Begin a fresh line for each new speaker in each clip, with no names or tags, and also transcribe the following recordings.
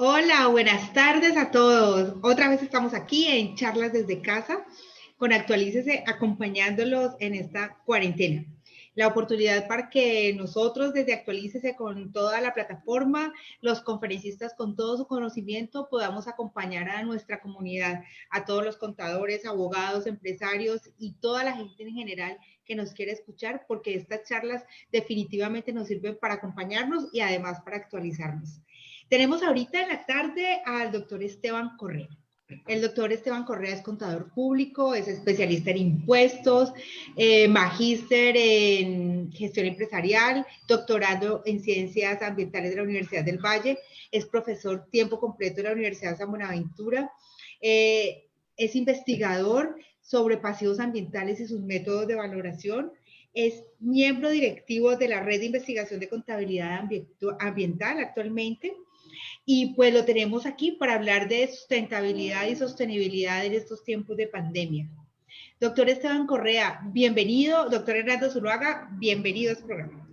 Hola, buenas tardes a todos. Otra vez estamos aquí en Charlas desde Casa con Actualícese, acompañándolos en esta cuarentena. La oportunidad para que nosotros desde Actualícese con toda la plataforma, los conferencistas con todo su conocimiento, podamos acompañar a nuestra comunidad, a todos los contadores, abogados, empresarios y toda la gente en general que nos quiere escuchar, porque estas charlas definitivamente nos sirven para acompañarnos y además para actualizarnos. Tenemos ahorita en la tarde al doctor Esteban Correa. El doctor Esteban Correa es contador público, es especialista en impuestos, magíster en gestión empresarial, doctorado en ciencias ambientales de la Universidad del Valle, es profesor tiempo completo de la Universidad de San Buenaventura, es investigador sobre pasivos ambientales y sus métodos de valoración, es miembro directivo de la Red de Investigación de Contabilidad Ambiental actualmente. Y pues lo tenemos aquí para hablar de sustentabilidad y sostenibilidad en estos tiempos de pandemia. Doctor Esteban Correa, bienvenido. Doctor Hernando Zuluaga, bienvenido a este programa.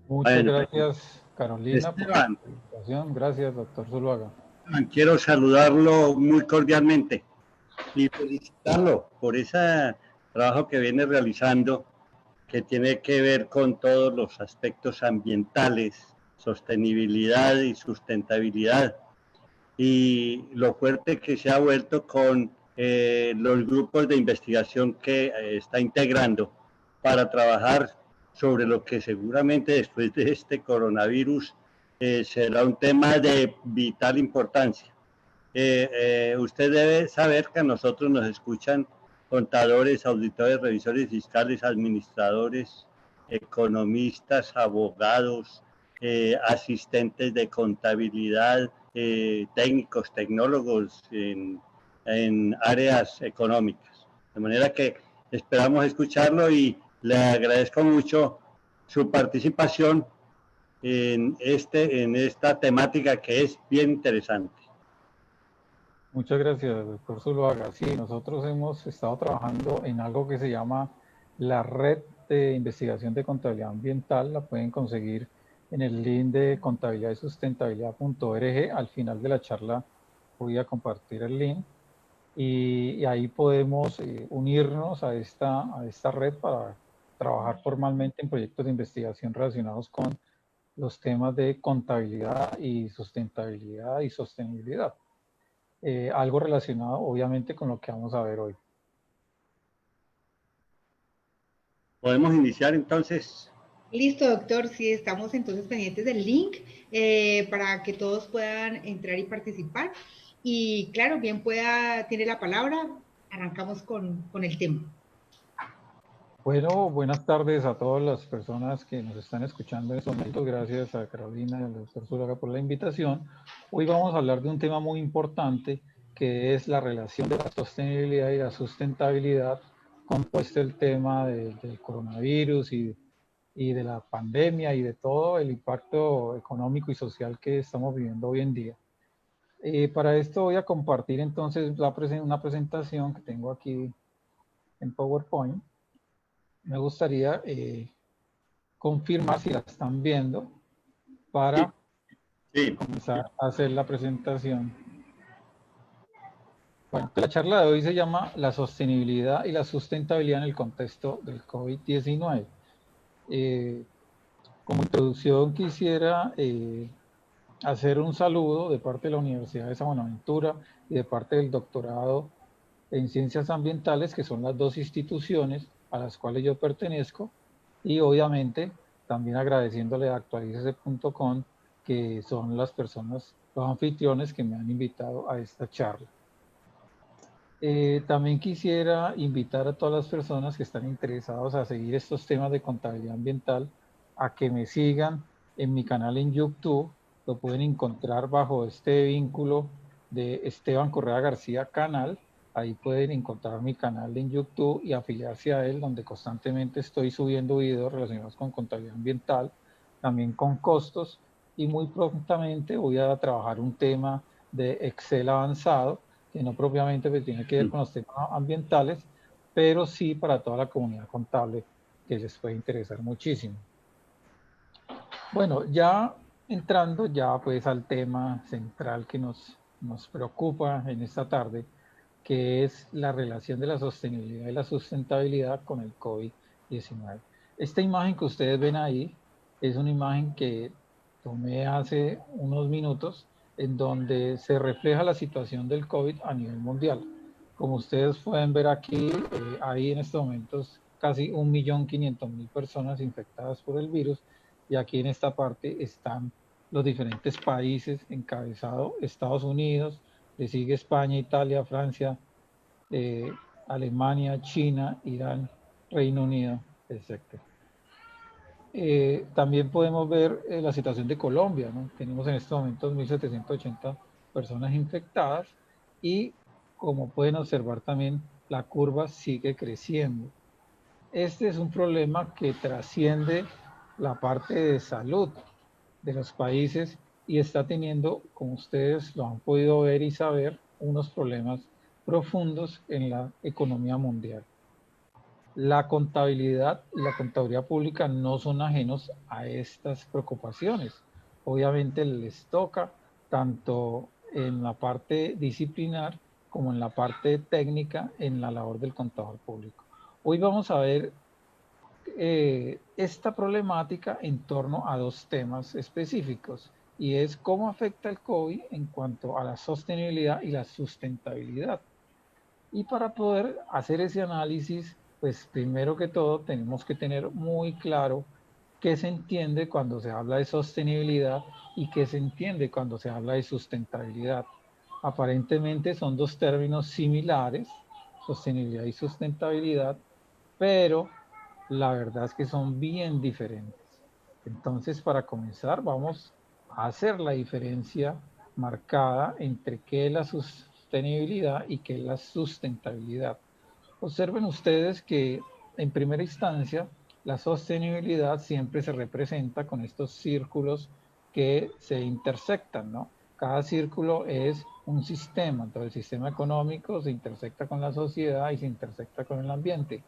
Muchas gracias,
Bueno,
Carolina, por
Esteban,
la invitación. Gracias, doctor Zuluaga.
quiero saludarlo muy cordialmente y felicitarlo por ese trabajo que viene realizando, que tiene que ver con todos los aspectos ambientales, sostenibilidad y sustentabilidad, y lo fuerte que se ha vuelto con los grupos de investigación que está integrando para trabajar sobre lo que seguramente después de este coronavirus será un tema de vital importancia. Usted debe saber que a nosotros nos escuchan contadores, auditores, revisores fiscales, administradores, economistas, abogados, asistentes de contabilidad, técnicos, tecnólogos en áreas económicas. De manera que esperamos escucharlo y le agradezco mucho su participación en esta temática que es bien interesante.
Muchas gracias, doctor Zuluaga. Sí, nosotros hemos estado trabajando en algo que se llama la Red de Investigación de Contabilidad Ambiental. La pueden conseguir en el link de contabilidad y sustentabilidad.org. Al final de la charla voy a compartir el link y ahí podemos unirnos a esta red para trabajar formalmente en proyectos de investigación relacionados con los temas de contabilidad y sustentabilidad y sostenibilidad. Algo relacionado obviamente con lo que vamos a ver hoy.
¿Podemos iniciar entonces?
Listo, doctor. Sí, estamos entonces pendientes del link para que todos puedan entrar y participar. Y claro, bien tiene la palabra. Arrancamos con el tema.
Bueno, buenas tardes a todas las personas que nos están escuchando en estos momentos. Gracias a Carolina y al doctor Zuluaga por la invitación. Hoy vamos a hablar de un tema muy importante que es la relación de la sostenibilidad y la sustentabilidad con pues el tema del coronavirus y de la pandemia y de todo el impacto económico y social que estamos viviendo hoy en día. Para esto voy a compartir entonces una presentación que tengo aquí en PowerPoint. Me gustaría confirmar si la están viendo para comenzar a hacer la presentación. Bueno, la charla de hoy se llama La sostenibilidad y la sustentabilidad en el contexto del COVID-19. Como introducción quisiera hacer un saludo de parte de la Universidad de San Buenaventura y de parte del doctorado en Ciencias Ambientales, que son las dos instituciones a las cuales yo pertenezco, y obviamente también agradeciéndole a actualicese.com, que son las personas, los anfitriones que me han invitado a esta charla. También quisiera invitar a todas las personas que están interesados a seguir estos temas de contabilidad ambiental a que me sigan en mi canal en YouTube. Lo pueden encontrar bajo este vínculo de Esteban Correa García Canal. Ahí pueden encontrar mi canal en YouTube y afiliarse a él, donde constantemente estoy subiendo videos relacionados con contabilidad ambiental, también con costos, y muy prontamente voy a trabajar un tema de Excel avanzado, que no propiamente tiene que ver con los temas ambientales, pero sí para toda la comunidad contable, que les puede interesar muchísimo. Bueno, ya entrando ya pues al tema central que nos preocupa en esta tarde, que es la relación de la sostenibilidad y la sustentabilidad con el COVID-19. Esta imagen que ustedes ven ahí es una imagen que tomé hace unos minutos en donde se refleja la situación del COVID a nivel mundial. Como ustedes pueden ver aquí, hay en estos momentos casi 1.500.000 personas infectadas por el virus y aquí en esta parte están los diferentes países encabezados, Estados Unidos, le sigue España, Italia, Francia, eh, Alemania, China, Irán, Reino Unido, etc. También podemos ver la situación de Colombia, ¿no? Tenemos en estos momentos 1.780 personas infectadas y como pueden observar también la curva sigue creciendo. Este es un problema que trasciende la parte de salud de los países y está teniendo, como ustedes lo han podido ver y saber, unos problemas profundos en la economía mundial. La contabilidad y la contabilidad pública no son ajenos a estas preocupaciones. Obviamente les toca tanto en la parte disciplinar como en la parte técnica en la labor del contador público. Hoy vamos a ver esta problemática en torno a dos temas específicos y es cómo afecta el COVID en cuanto a la sostenibilidad y la sustentabilidad. Y para poder hacer ese análisis, pues primero que todo tenemos que tener muy claro qué se entiende cuando se habla de sostenibilidad y qué se entiende cuando se habla de sustentabilidad. Aparentemente son dos términos similares, sostenibilidad y sustentabilidad, pero la verdad es que son bien diferentes. Entonces, para comenzar, vamos a hacer la diferencia marcada entre qué es la sostenibilidad y qué es la sustentabilidad. Observen ustedes que en primera instancia la sostenibilidad siempre se representa con estos círculos que se intersectan, ¿no? Cada círculo es un sistema, entonces el sistema económico se intersecta con la sociedad y se intersecta con el ambiente.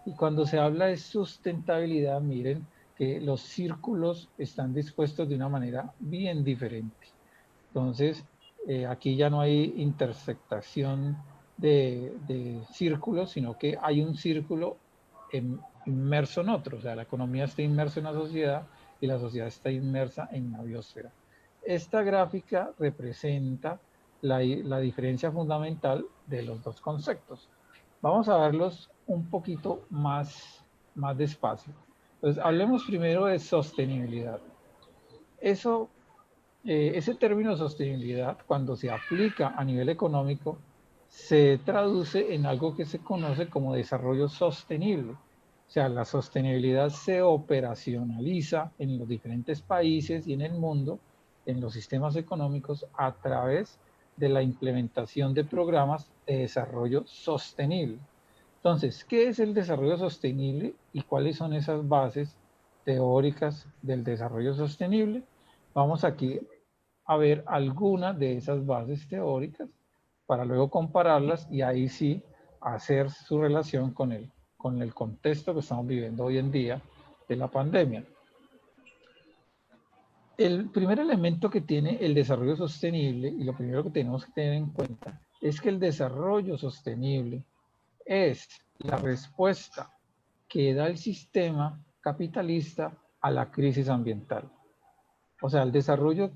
Y cuando se habla de sustentabilidad, miren que los círculos están dispuestos de una manera bien diferente. Entonces, aquí ya no hay intersectación de círculos, sino que hay un círculo inmerso en otro. O sea, la economía está inmersa en la sociedad y la sociedad está inmersa en la biosfera. Esta gráfica representa la diferencia fundamental de los dos conceptos. Vamos a verlos un poquito más despacio. Entonces, hablemos primero de sostenibilidad. Eso ese término sostenibilidad, cuando se aplica a nivel económico, se traduce en algo que se conoce como desarrollo sostenible. O sea, la sostenibilidad se operacionaliza en los diferentes países y en el mundo, en los sistemas económicos, a través de la implementación de programas de desarrollo sostenible. Entonces, ¿qué es el desarrollo sostenible y cuáles son esas bases teóricas del desarrollo sostenible? Vamos aquí a ver algunas de esas bases teóricas para luego compararlas y ahí sí hacer su relación con el contexto que estamos viviendo hoy en día de la pandemia. El primer elemento que tiene el desarrollo sostenible y lo primero que tenemos que tener en cuenta es que el desarrollo sostenible es la respuesta que da el sistema capitalista a la crisis ambiental. O sea, el desarrollo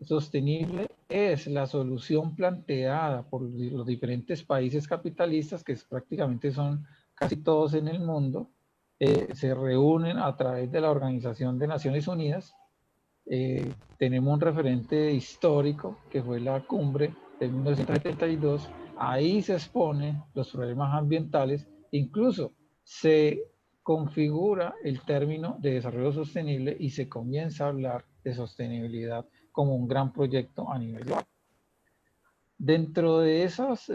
sostenible es la solución planteada por los diferentes países capitalistas, que prácticamente son casi todos en el mundo, se reúnen a través de la Organización de Naciones Unidas. Tenemos un referente histórico que fue la cumbre de 1972. Ahí se exponen los problemas ambientales, incluso se configura el término de desarrollo sostenible y se comienza a hablar de sostenibilidad como un gran proyecto a nivel global. Dentro de esos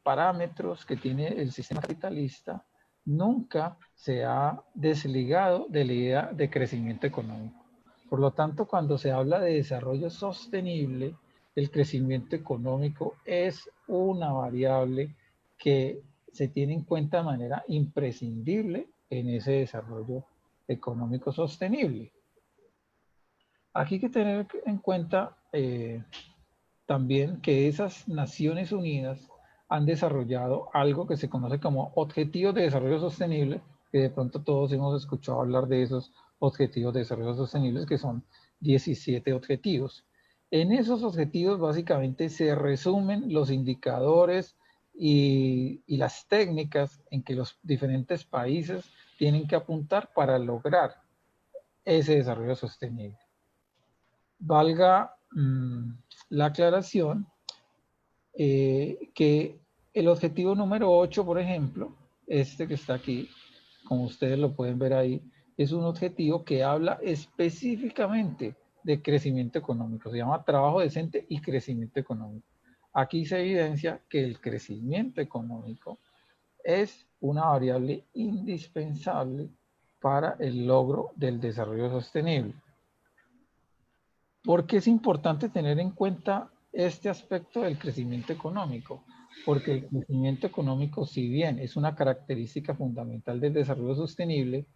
parámetros que tiene el sistema capitalista, nunca se ha desligado de la idea de crecimiento económico. Por lo tanto, cuando se habla de desarrollo sostenible, el crecimiento económico es una variable que se tiene en cuenta de manera imprescindible en ese desarrollo económico sostenible. Aquí hay que tener en cuenta también que esas Naciones Unidas han desarrollado algo que se conoce como Objetivos de Desarrollo Sostenible, que de pronto todos hemos escuchado hablar de esos Objetivos de Desarrollo Sostenible, que son 17 objetivos. En esos objetivos básicamente se resumen los indicadores y las técnicas en que los diferentes países tienen que apuntar para lograr ese desarrollo sostenible. Valga la aclaración que el objetivo número 8, por ejemplo, este que está aquí, como ustedes lo pueden ver ahí, es un objetivo que habla específicamente de crecimiento económico. Se llama trabajo decente y crecimiento económico. Aquí se evidencia que el crecimiento económico es una variable indispensable para el logro del desarrollo sostenible. ¿Por qué es importante tener en cuenta este aspecto del crecimiento económico? Porque el crecimiento económico, si bien es una característica fundamental del desarrollo sostenible,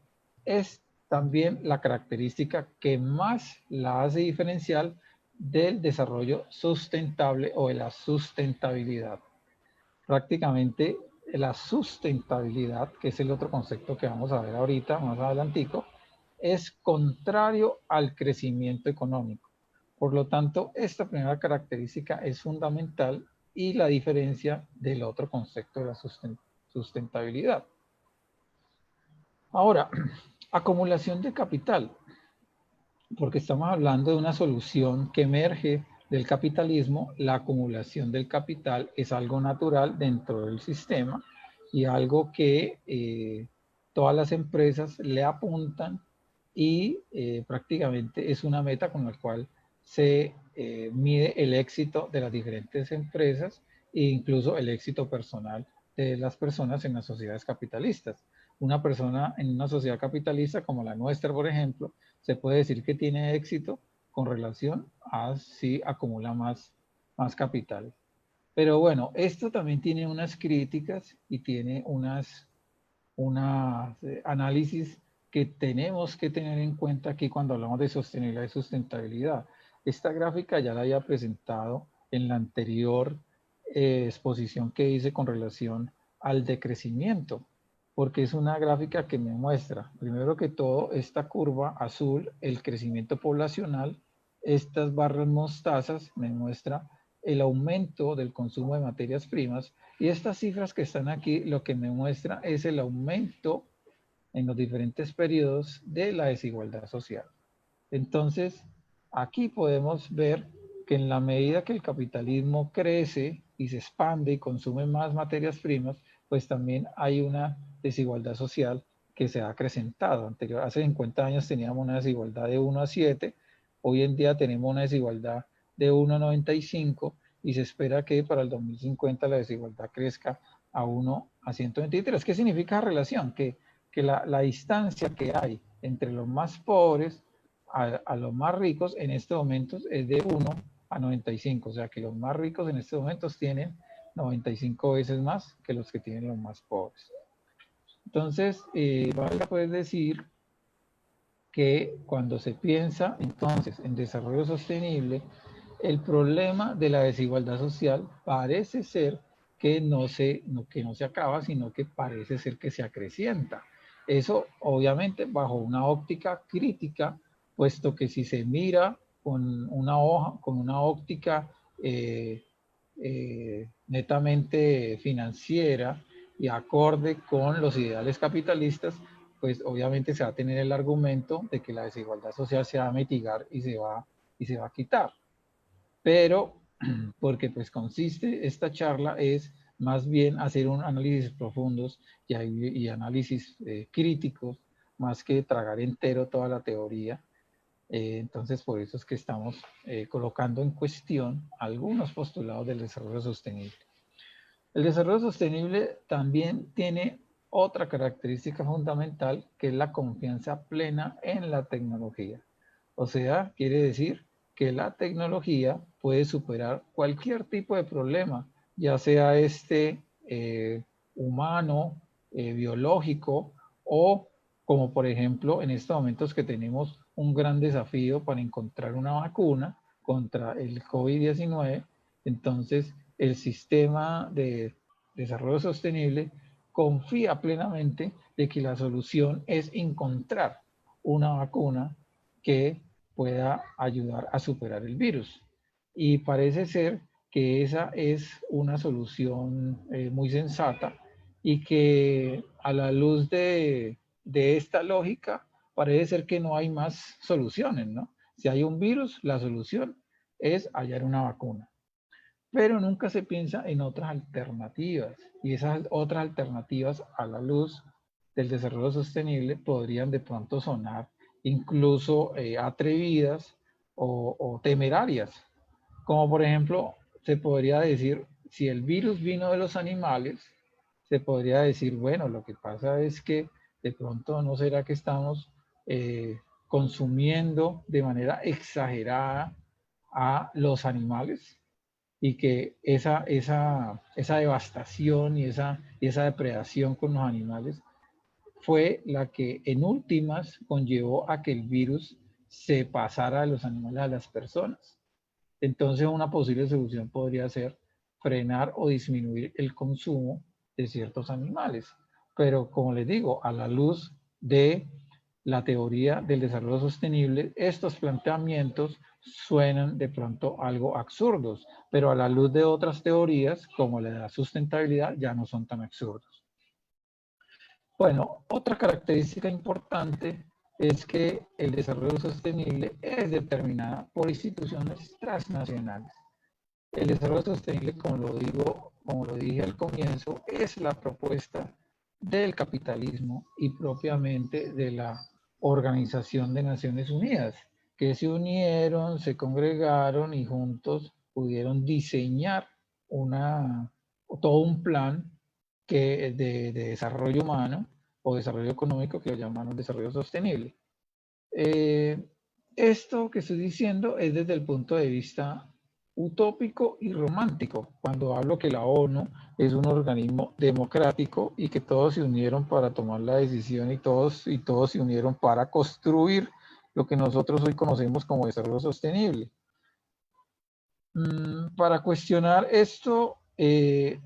es también la característica que más la hace diferencial del desarrollo sustentable o de la sustentabilidad. Prácticamente la sustentabilidad, que es el otro concepto que vamos a ver ahorita, más adelantico, es contrario al crecimiento económico. Por lo tanto, esta primera característica es fundamental y la diferencia del otro concepto de la sustentabilidad. Ahora, acumulación de capital, porque estamos hablando de una solución que emerge del capitalismo. La acumulación del capital es algo natural dentro del sistema y algo que todas las empresas le apuntan y prácticamente es una meta con la cual se mide el éxito de las diferentes empresas e incluso el éxito personal de las personas en las sociedades capitalistas. Una persona en una sociedad capitalista como la nuestra, por ejemplo, se puede decir que tiene éxito con relación a si acumula más capital. Pero bueno, esto también tiene unas críticas y tiene unas análisis que tenemos que tener en cuenta aquí cuando hablamos de sostenibilidad y sustentabilidad. Esta gráfica ya la había presentado en la anterior exposición que hice con relación al decrecimiento, porque es una gráfica que me muestra, primero que todo, esta curva azul, el crecimiento poblacional, estas barras mostazas me muestra el aumento del consumo de materias primas y estas cifras que están aquí lo que me muestra es el aumento en los diferentes periodos de la desigualdad social. Entonces, aquí podemos ver que en la medida que el capitalismo crece y se expande y consume más materias primas, pues también hay una desigualdad social que se ha acrecentado. Hace 50 años teníamos una desigualdad de 1 a 7, hoy en día tenemos una desigualdad de 1 a 95 y se espera que para el 2050 la desigualdad crezca a 1 a 123. ¿Qué significa relación? Que la distancia que hay entre los más pobres a los más ricos en estos momentos es de 1 a 95, o sea que los más ricos en estos momentos tienen 95 veces más que los que tienen los más pobres. Entonces, vale pues decir que cuando se piensa entonces en desarrollo sostenible, el problema de la desigualdad social parece ser que no se acaba, sino que parece ser que se acrecienta. Eso obviamente bajo una óptica crítica, puesto que si se mira con una óptica netamente financiera y acorde con los ideales capitalistas, pues obviamente se va a tener el argumento de que la desigualdad social se va a mitigar y se va a quitar. Pero porque pues consiste esta charla es más bien hacer un análisis profundos y análisis críticos, más que tragar entero toda la teoría. Entonces por eso es que estamos colocando en cuestión algunos postulados del desarrollo sostenible. El desarrollo sostenible también tiene otra característica fundamental, que es la confianza plena en la tecnología. O sea, quiere decir que la tecnología puede superar cualquier tipo de problema, ya sea humano, biológico, o como por ejemplo en estos momentos que tenemos un gran desafío para encontrar una vacuna contra el COVID-19. Entonces, el sistema de desarrollo sostenible confía plenamente de que la solución es encontrar una vacuna que pueda ayudar a superar el virus. Y parece ser que esa es una solución muy sensata y que a la luz de esta lógica parece ser que no hay más soluciones, ¿no? Si hay un virus, la solución es hallar una vacuna. Pero nunca se piensa en otras alternativas y esas otras alternativas a la luz del desarrollo sostenible podrían de pronto sonar incluso atrevidas o temerarias, como por ejemplo se podría decir, si el virus vino de los animales, se podría decir, bueno, lo que pasa es que de pronto no será que estamos consumiendo de manera exagerada a los animales y que esa devastación y esa depredación con los animales fue la que en últimas conllevó a que el virus se pasara de los animales a las personas. Entonces una posible solución podría ser frenar o disminuir el consumo de ciertos animales. Pero como les digo, a la luz de la teoría del desarrollo sostenible, estos planteamientos suenan de pronto algo absurdos, pero a la luz de otras teorías, como la de la sustentabilidad, ya no son tan absurdos. Bueno, otra característica importante es que el desarrollo sostenible es determinada por instituciones transnacionales. El desarrollo sostenible, como lo dije al comienzo, es la propuesta del capitalismo y propiamente de la Organización de Naciones Unidas, que se unieron, se congregaron y juntos pudieron diseñar todo un plan de desarrollo humano o desarrollo económico que lo llamamos desarrollo sostenible. Esto que estoy diciendo es desde el punto de vista utópico y romántico, cuando hablo que la ONU es un organismo democrático y que todos se unieron para tomar la decisión y todos se unieron para construir lo que nosotros hoy conocemos como desarrollo sostenible. Para cuestionar esto,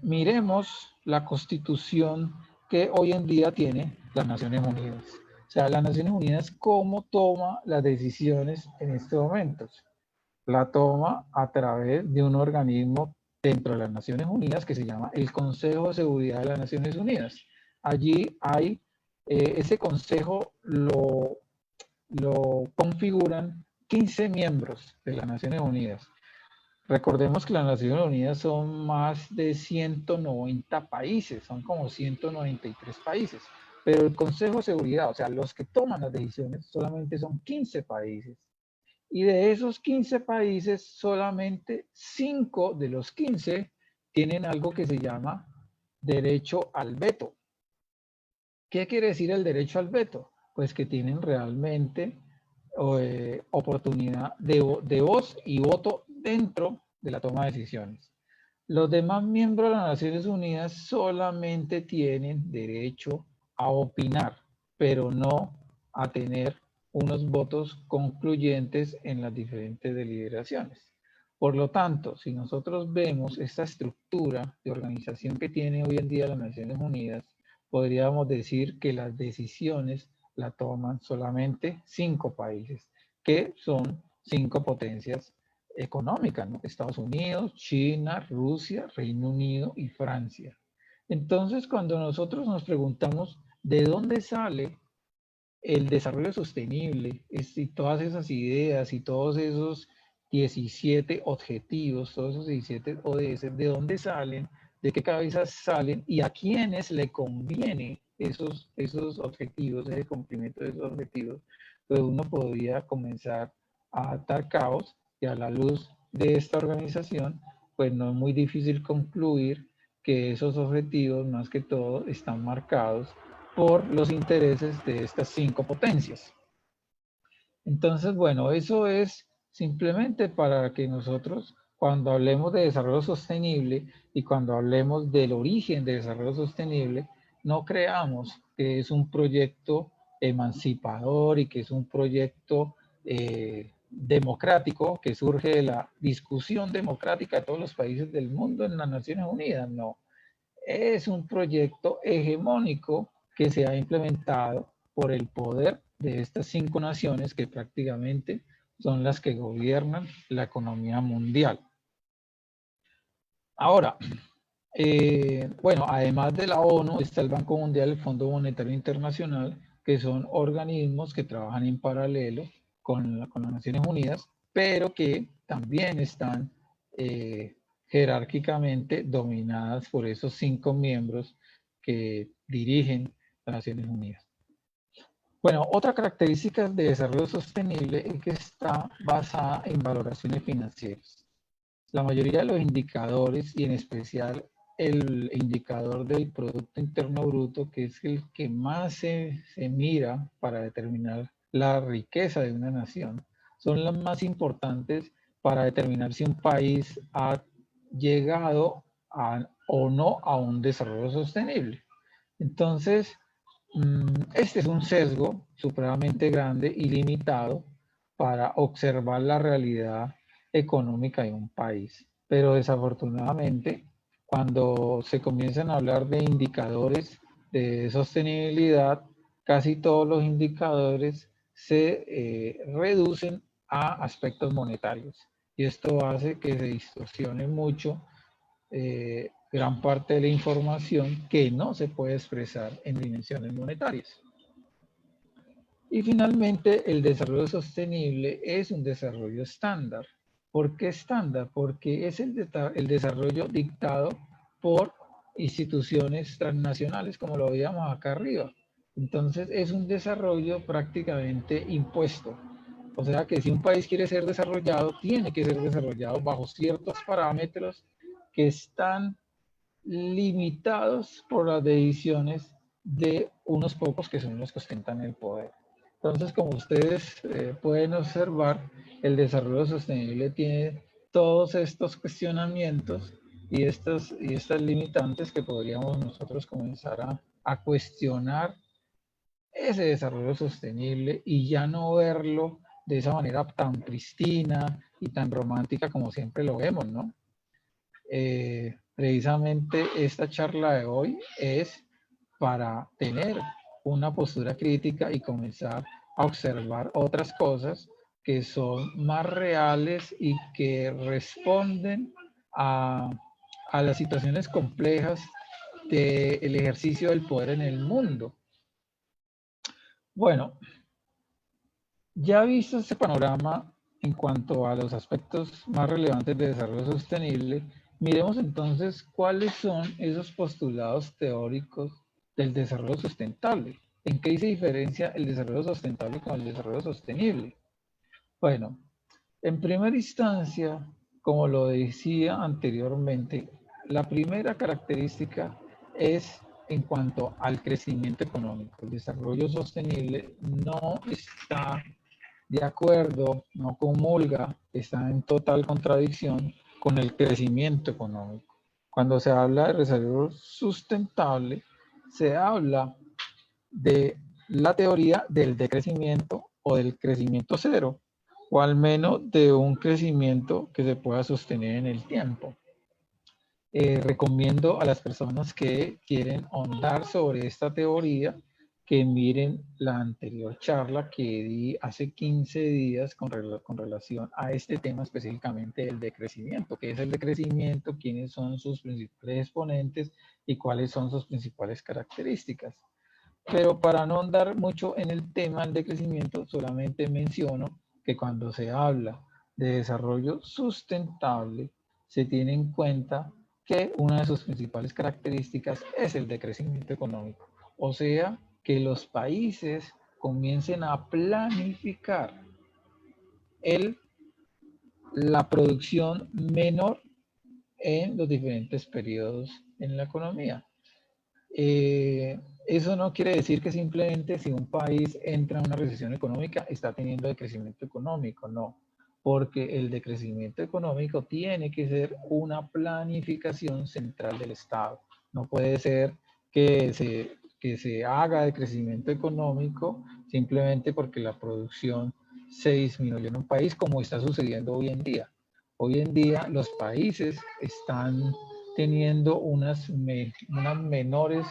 miremos la constitución que hoy en día tiene las Naciones Unidas. O sea, las Naciones Unidas, ¿cómo toma las decisiones en estos momentos? La toma a través de un organismo dentro de las Naciones Unidas que se llama el Consejo de Seguridad de las Naciones Unidas. Allí hay, ese consejo lo configuran 15 miembros de las Naciones Unidas. Recordemos que las Naciones Unidas son más de 190 países, son como 193 países, pero el Consejo de Seguridad, o sea, los que toman las decisiones, solamente son 15 países. Y de esos 15 países, solamente 5 de los 15 tienen algo que se llama derecho al veto. ¿Qué quiere decir el derecho al veto? Pues que tienen realmente oportunidad de voz y voto dentro de la toma de decisiones. Los demás miembros de las Naciones Unidas solamente tienen derecho a opinar, pero no a tener unos votos concluyentes en las diferentes deliberaciones. Por lo tanto, si nosotros vemos esta estructura de organización que tiene hoy en día las Naciones Unidas, podríamos decir que las decisiones la toman solamente 5 países, que son 5 potencias económicas, ¿no? Estados Unidos, China, Rusia, Reino Unido y Francia. Entonces, cuando nosotros nos preguntamos de dónde sale el desarrollo sostenible y todas esas ideas y todos esos 17 objetivos, todos esos 17 ODS, de dónde salen, de qué cabezas salen y a quiénes le conviene esos objetivos, ese cumplimiento de esos objetivos, pues uno podría comenzar a atar cabos y a la luz de esta organización, pues no es muy difícil concluir que esos objetivos, más que todo, están marcados por los intereses de estas 5 potencias. Entonces, bueno, eso es simplemente para que nosotros, cuando hablemos de desarrollo sostenible y cuando hablemos del origen de desarrollo sostenible, no creamos que es un proyecto emancipador y que es un proyecto democrático que surge de la discusión democrática de todos los países del mundo en las Naciones Unidas, no. Es un proyecto hegemónico que se ha implementado por el poder de estas 5 naciones que prácticamente son las que gobiernan la economía mundial. Ahora, bueno, además de la ONU, está el Banco Mundial, el Fondo Monetario Internacional, que son organismos que trabajan en paralelo con las Naciones Unidas, pero que también están jerárquicamente dominadas por esos 5 miembros que dirigen las Naciones Unidas. Bueno, otra característica de desarrollo sostenible es que está basada en valoraciones financieras. La mayoría de los indicadores, y en especial el indicador del Producto Interno Bruto, que es el que más se mira para determinar la riqueza de una nación, son las más importantes para determinar si un país ha llegado o no a un desarrollo sostenible. Entonces, este es un sesgo supremamente grande y limitado para observar la realidad económica de un país. Pero desafortunadamente, cuando se comienzan a hablar de indicadores de sostenibilidad, casi todos los indicadores se reducen a aspectos monetarios. Y esto hace que se distorsione mucho gran parte de la información que no se puede expresar en dimensiones monetarias. Y finalmente, el desarrollo sostenible es un desarrollo estándar. ¿Por qué estándar? Porque es el desarrollo dictado por instituciones transnacionales, como lo veíamos acá arriba. Entonces, es un desarrollo prácticamente impuesto. O sea que si un país quiere ser desarrollado, tiene que ser desarrollado bajo ciertos parámetros que están limitados por las decisiones de unos pocos que son los que ostentan el poder. Entonces, como ustedes pueden observar, el desarrollo sostenible tiene todos estos cuestionamientos y estas limitantes que podríamos nosotros comenzar a cuestionar ese desarrollo sostenible y ya no verlo de esa manera tan pristina y tan romántica como siempre lo vemos, ¿no? Precisamente esta charla de hoy es para tener una postura crítica y comenzar a observar otras cosas que son más reales y que responden a las situaciones complejas del ejercicio del poder en el mundo. Bueno, ya visto este panorama en cuanto a los aspectos más relevantes de desarrollo sostenible, miremos entonces cuáles son esos postulados teóricos del desarrollo sustentable. ¿En qué se diferencia el desarrollo sustentable con el desarrollo sostenible? Bueno, en primera instancia, como lo decía anteriormente, la primera característica es en cuanto al crecimiento económico. El desarrollo sostenible no está de acuerdo, no comulga, está en total contradicción con el crecimiento económico. Cuando se habla de desarrollo sustentable, se habla de la teoría del decrecimiento o del crecimiento cero, o al menos de un crecimiento que se pueda sostener en el tiempo. Recomiendo a las personas que quieren ahondar sobre esta teoría que miren la anterior charla que di hace 15 días con relación a este tema específicamente el decrecimiento. ¿Qué es el decrecimiento? ¿Quiénes son sus principales exponentes? ¿Y cuáles son sus principales características? Pero para no andar mucho en el tema del decrecimiento, solamente menciono que cuando se habla de desarrollo sustentable, se tiene en cuenta que una de sus principales características es el decrecimiento económico. O sea, que los países comiencen a planificar la producción menor en los diferentes periodos en la economía. Eso no quiere decir que simplemente si un país entra en una recesión económica está teniendo decrecimiento económico, no, porque el decrecimiento económico tiene que ser una planificación central del Estado. No puede ser que se haga decrecimiento económico simplemente porque la producción se disminuyó en un país como está sucediendo hoy en día. Hoy en día los países están teniendo unas menores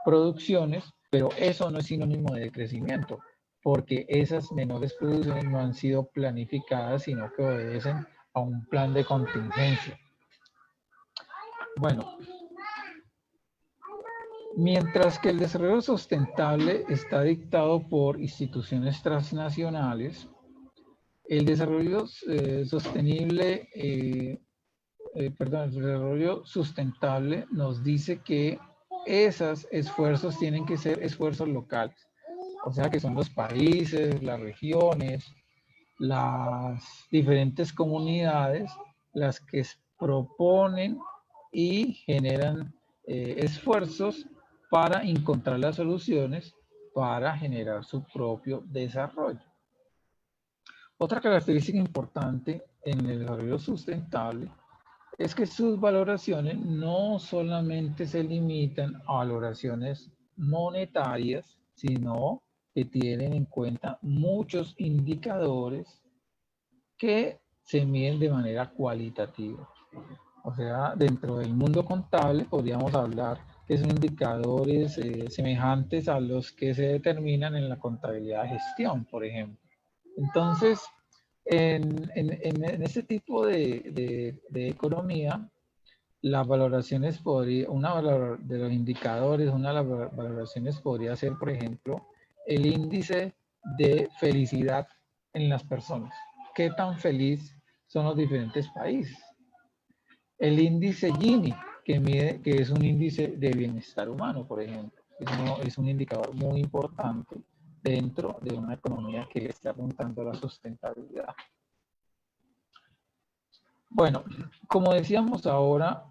producciones, pero eso no es sinónimo de crecimiento, porque esas menores producciones no han sido planificadas, sino que obedecen a un plan de contingencia. Bueno, mientras que el desarrollo sustentable está dictado por instituciones transnacionales, el desarrollo sostenible, el desarrollo sustentable nos dice que esos esfuerzos tienen que ser esfuerzos locales, o sea que son los países, las regiones, las diferentes comunidades las que proponen y generan esfuerzos para encontrar las soluciones para generar su propio desarrollo. Otra característica importante en el desarrollo sustentable es que sus valoraciones no solamente se limitan a valoraciones monetarias, sino que tienen en cuenta muchos indicadores que se miden de manera cualitativa. O sea, dentro del mundo contable podríamos hablar que son indicadores semejantes a los que se determinan en la contabilidad de gestión, por ejemplo. Entonces, en este tipo de economía, las valoraciones podría, de los indicadores, una de las valoraciones podría ser, por ejemplo, el índice de felicidad en las personas. ¿Qué tan feliz son los diferentes países? El índice Gini, que es un índice de bienestar humano, por ejemplo. Es un indicador muy importante dentro de una economía que le está apuntando a la sustentabilidad. Bueno, como decíamos ahora,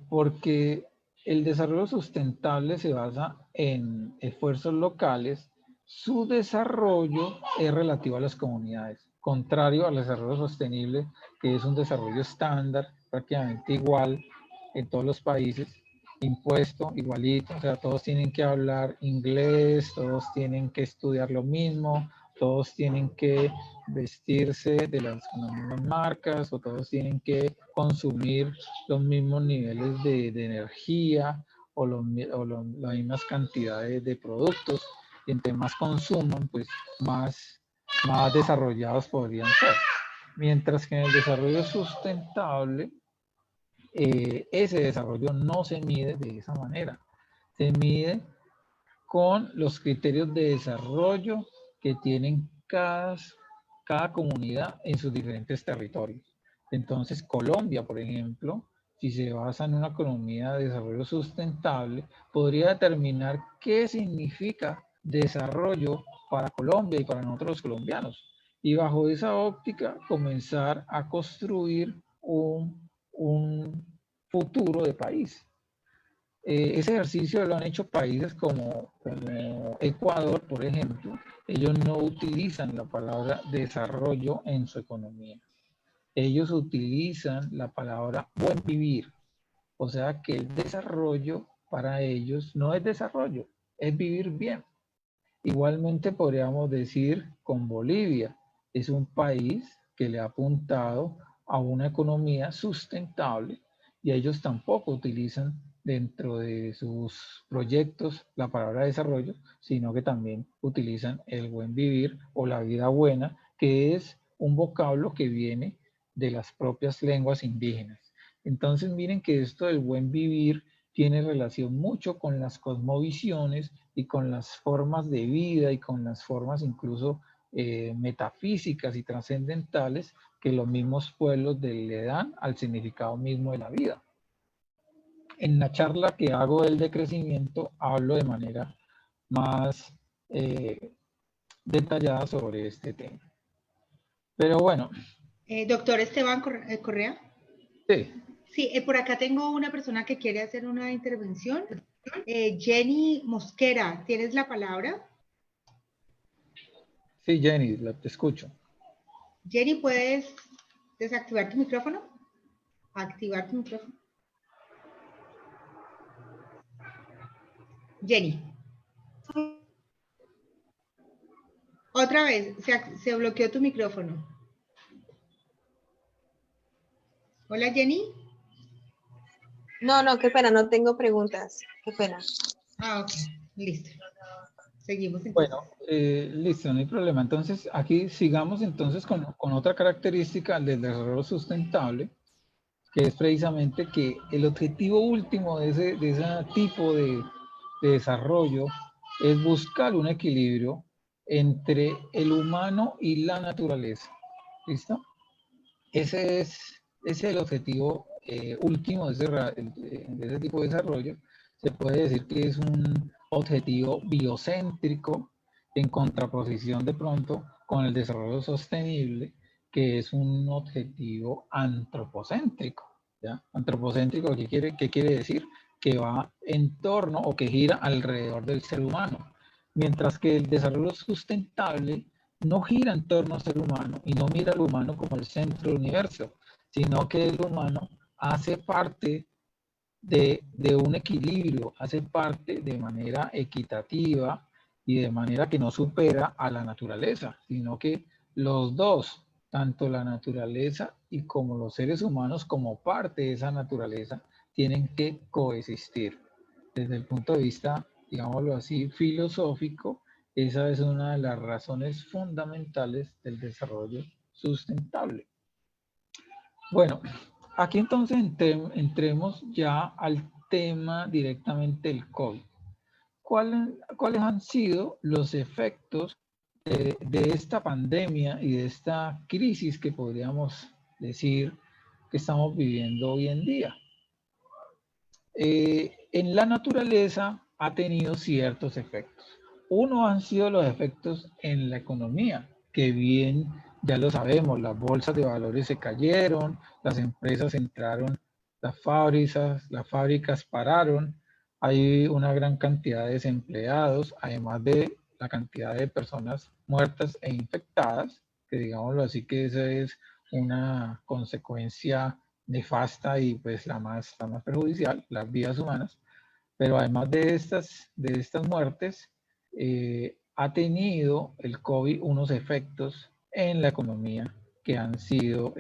porque el desarrollo sustentable se basa en esfuerzos locales, su desarrollo es relativo a las comunidades, contrario al desarrollo sostenible, que es un desarrollo estándar, prácticamente igual en todos los países, impuesto, igualito, o sea, todos tienen que hablar inglés, todos tienen que estudiar lo mismo, todos tienen que vestirse de las mismas marcas o todos tienen que consumir los mismos niveles de energía o las mismas cantidades de productos. Y entre más consuman, pues más desarrollados podrían ser. Mientras que en el desarrollo sustentable, ese desarrollo no se mide de esa manera. Se mide con los criterios de desarrollo que tienen cada comunidad en sus diferentes territorios. Entonces, Colombia, por ejemplo, si se basa en una economía de desarrollo sustentable, podría determinar qué significa desarrollo para Colombia y para nosotros los colombianos. Y bajo esa óptica, comenzar a construir un futuro de país. Ese ejercicio lo han hecho países como Ecuador, por ejemplo. Ellos no utilizan la palabra desarrollo en su economía. Ellos utilizan la palabra buen vivir. O sea que el desarrollo para ellos no es desarrollo, es vivir bien. Igualmente podríamos decir con Bolivia. Es un país que le ha apuntado a una economía sustentable y ellos tampoco utilizan dentro de sus proyectos la palabra desarrollo, sino que también utilizan el buen vivir o la vida buena, que es un vocablo que viene de las propias lenguas indígenas. Entonces miren que esto del buen vivir tiene relación mucho con las cosmovisiones y con las formas de vida y con las formas incluso metafísicas y trascendentales que los mismos pueblos le dan al significado mismo de la vida. En la charla que hago del decrecimiento hablo de manera más detallada sobre este tema. Pero bueno.
Doctor Esteban Correa.
Sí.
Sí, por acá tengo una persona que quiere hacer una intervención. Jenny Mosquera, ¿tienes la palabra?
Sí, Jenny, te escucho.
Jenny, ¿puedes desactivar tu micrófono? Activar tu micrófono. Jenny. Otra vez, se bloqueó tu micrófono. Hola, Jenny.
No, no, qué pena, no tengo preguntas. Qué pena.
Ah, ok, listo. Seguimos entonces.
Bueno, listo, no hay problema. Entonces, aquí sigamos entonces con otra característica del desarrollo sustentable, que es precisamente que el objetivo último de ese tipo de desarrollo es buscar un equilibrio entre el humano y la naturaleza. ¿Listo? Ese es el objetivo último de ese tipo de desarrollo. Se puede decir que es un objetivo biocéntrico en contraposición de pronto con el desarrollo sostenible, que es un objetivo antropocéntrico. ¿Ya? Antropocéntrico, ¿qué quiere decir? Que va en torno o que gira alrededor del ser humano. Mientras que el desarrollo sustentable no gira en torno al ser humano y no mira al humano como el centro del universo, sino que el humano hace parte de un equilibrio, hace parte de manera equitativa y de manera que no supera a la naturaleza, sino que los dos, tanto la naturaleza y como los seres humanos, como parte de esa naturaleza, tienen que coexistir. Desde el punto de vista, digámoslo así, filosófico, esa es una de las razones fundamentales del desarrollo sustentable. Bueno, aquí entonces entremos ya al tema directamente del COVID. ¿Cuáles han sido los efectos de esta pandemia y de esta crisis que podríamos decir que estamos viviendo hoy en día? En la naturaleza ha tenido ciertos efectos. Uno han sido los efectos en la economía, que bien ya lo sabemos, las bolsas de valores se cayeron, las empresas entraron, las fábricas pararon, hay una gran cantidad de desempleados, además de la cantidad de personas muertas e infectadas, que digámoslo así que esa es una consecuencia nefasta y pues la más perjudicial, las vidas humanas. Pero además de estas muertes, ha tenido el COVID unos efectos en la economía que han sido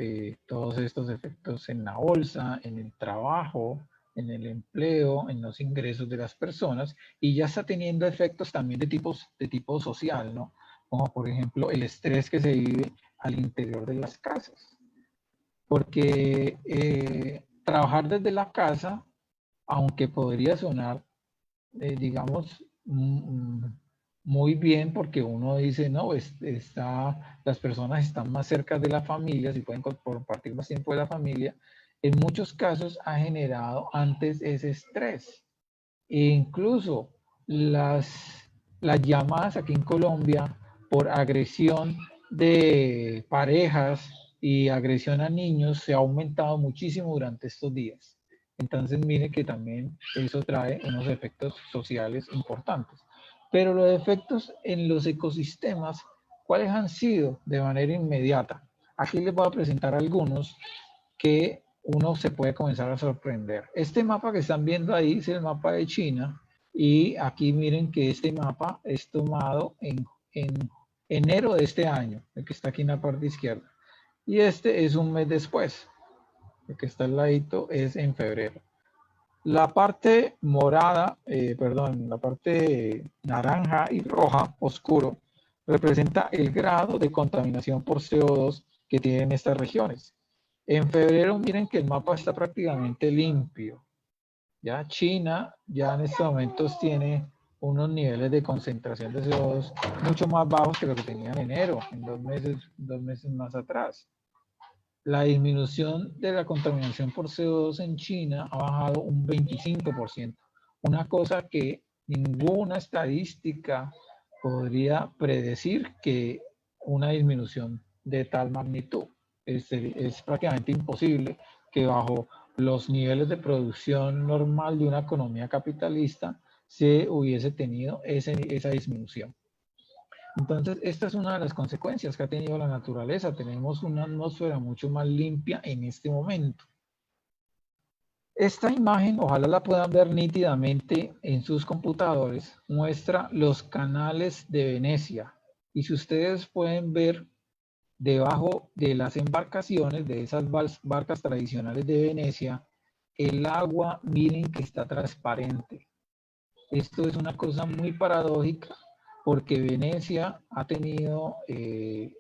todos estos efectos en la bolsa, en el trabajo, en el empleo, en los ingresos de las personas, y ya está teniendo efectos también de tipo social, ¿no? Como por ejemplo el estrés que se vive al interior de las casas. Porque trabajar desde la casa, aunque podría sonar, digamos, muy bien, porque uno dice, no, las personas están más cerca de la familia, si pueden compartir más tiempo de la familia, en muchos casos ha generado antes ese estrés. E incluso las llamadas aquí en Colombia por agresión de parejas y agresión a niños se ha aumentado muchísimo durante estos días. Entonces, mire que también eso trae unos efectos sociales importantes. Pero los efectos en los ecosistemas, ¿cuáles han sido de manera inmediata? Aquí les voy a presentar algunos que uno se puede comenzar a sorprender. Este mapa que están viendo ahí es el mapa de China, y aquí miren que este mapa es tomado en enero de este año, el que está aquí en la parte izquierda. Y este es un mes después, el que está al ladito es en febrero. La parte morada, la parte naranja y roja oscuro representa el grado de contaminación por CO2 que tienen estas regiones. En febrero, miren que el mapa está prácticamente limpio. Ya China ya en estos momentos tiene unos niveles de concentración de CO2 mucho más bajos que lo que tenía en enero, en 2 meses más atrás. La disminución de la contaminación por CO2 en China ha bajado un 25%, una cosa que ninguna estadística podría predecir, que una disminución de tal magnitud. Es prácticamente imposible que bajo los niveles de producción normal de una economía capitalista se hubiese tenido esa disminución. Entonces, esta es una de las consecuencias que ha tenido la naturaleza. Tenemos una atmósfera mucho más limpia en este momento. Esta imagen, ojalá la puedan ver nítidamente en sus computadores, muestra los canales de Venecia. Y si ustedes pueden ver debajo de las embarcaciones, de esas barcas tradicionales de Venecia, el agua, miren que está transparente. Esto es una cosa muy paradójica porque Venecia ha tenido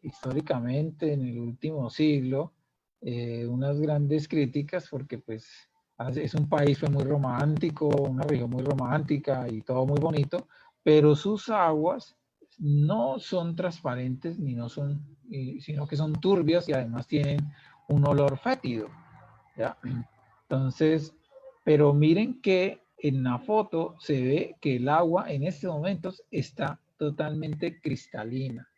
históricamente en el último siglo unas grandes críticas porque pues es un país muy romántico, una región muy romántica y todo muy bonito, pero sus aguas no son transparentes ni no son, sino que son turbias y además tienen un olor fétido, ¿ya? Entonces, pero miren que en la foto se ve que el agua en estos momentos está totalmente cristalina.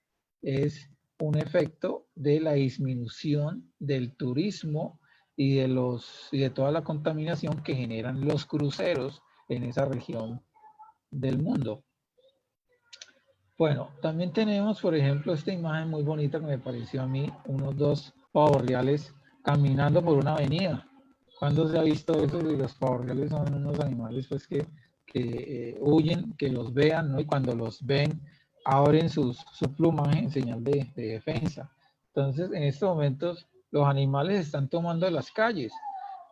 Es un efecto de la disminución del turismo y de toda la contaminación que generan los cruceros en esa región del mundo. Bueno, también tenemos, por ejemplo, esta imagen muy bonita que me pareció a mí, unos dos pavos reales caminando por una avenida. ¿Cuándo se ha visto eso? Y los pavos reales son unos animales pues que huyen, que los vean, ¿no? Y cuando los ven, abren su plumaje en señal de defensa. Entonces, en estos momentos, los animales están tomando las calles.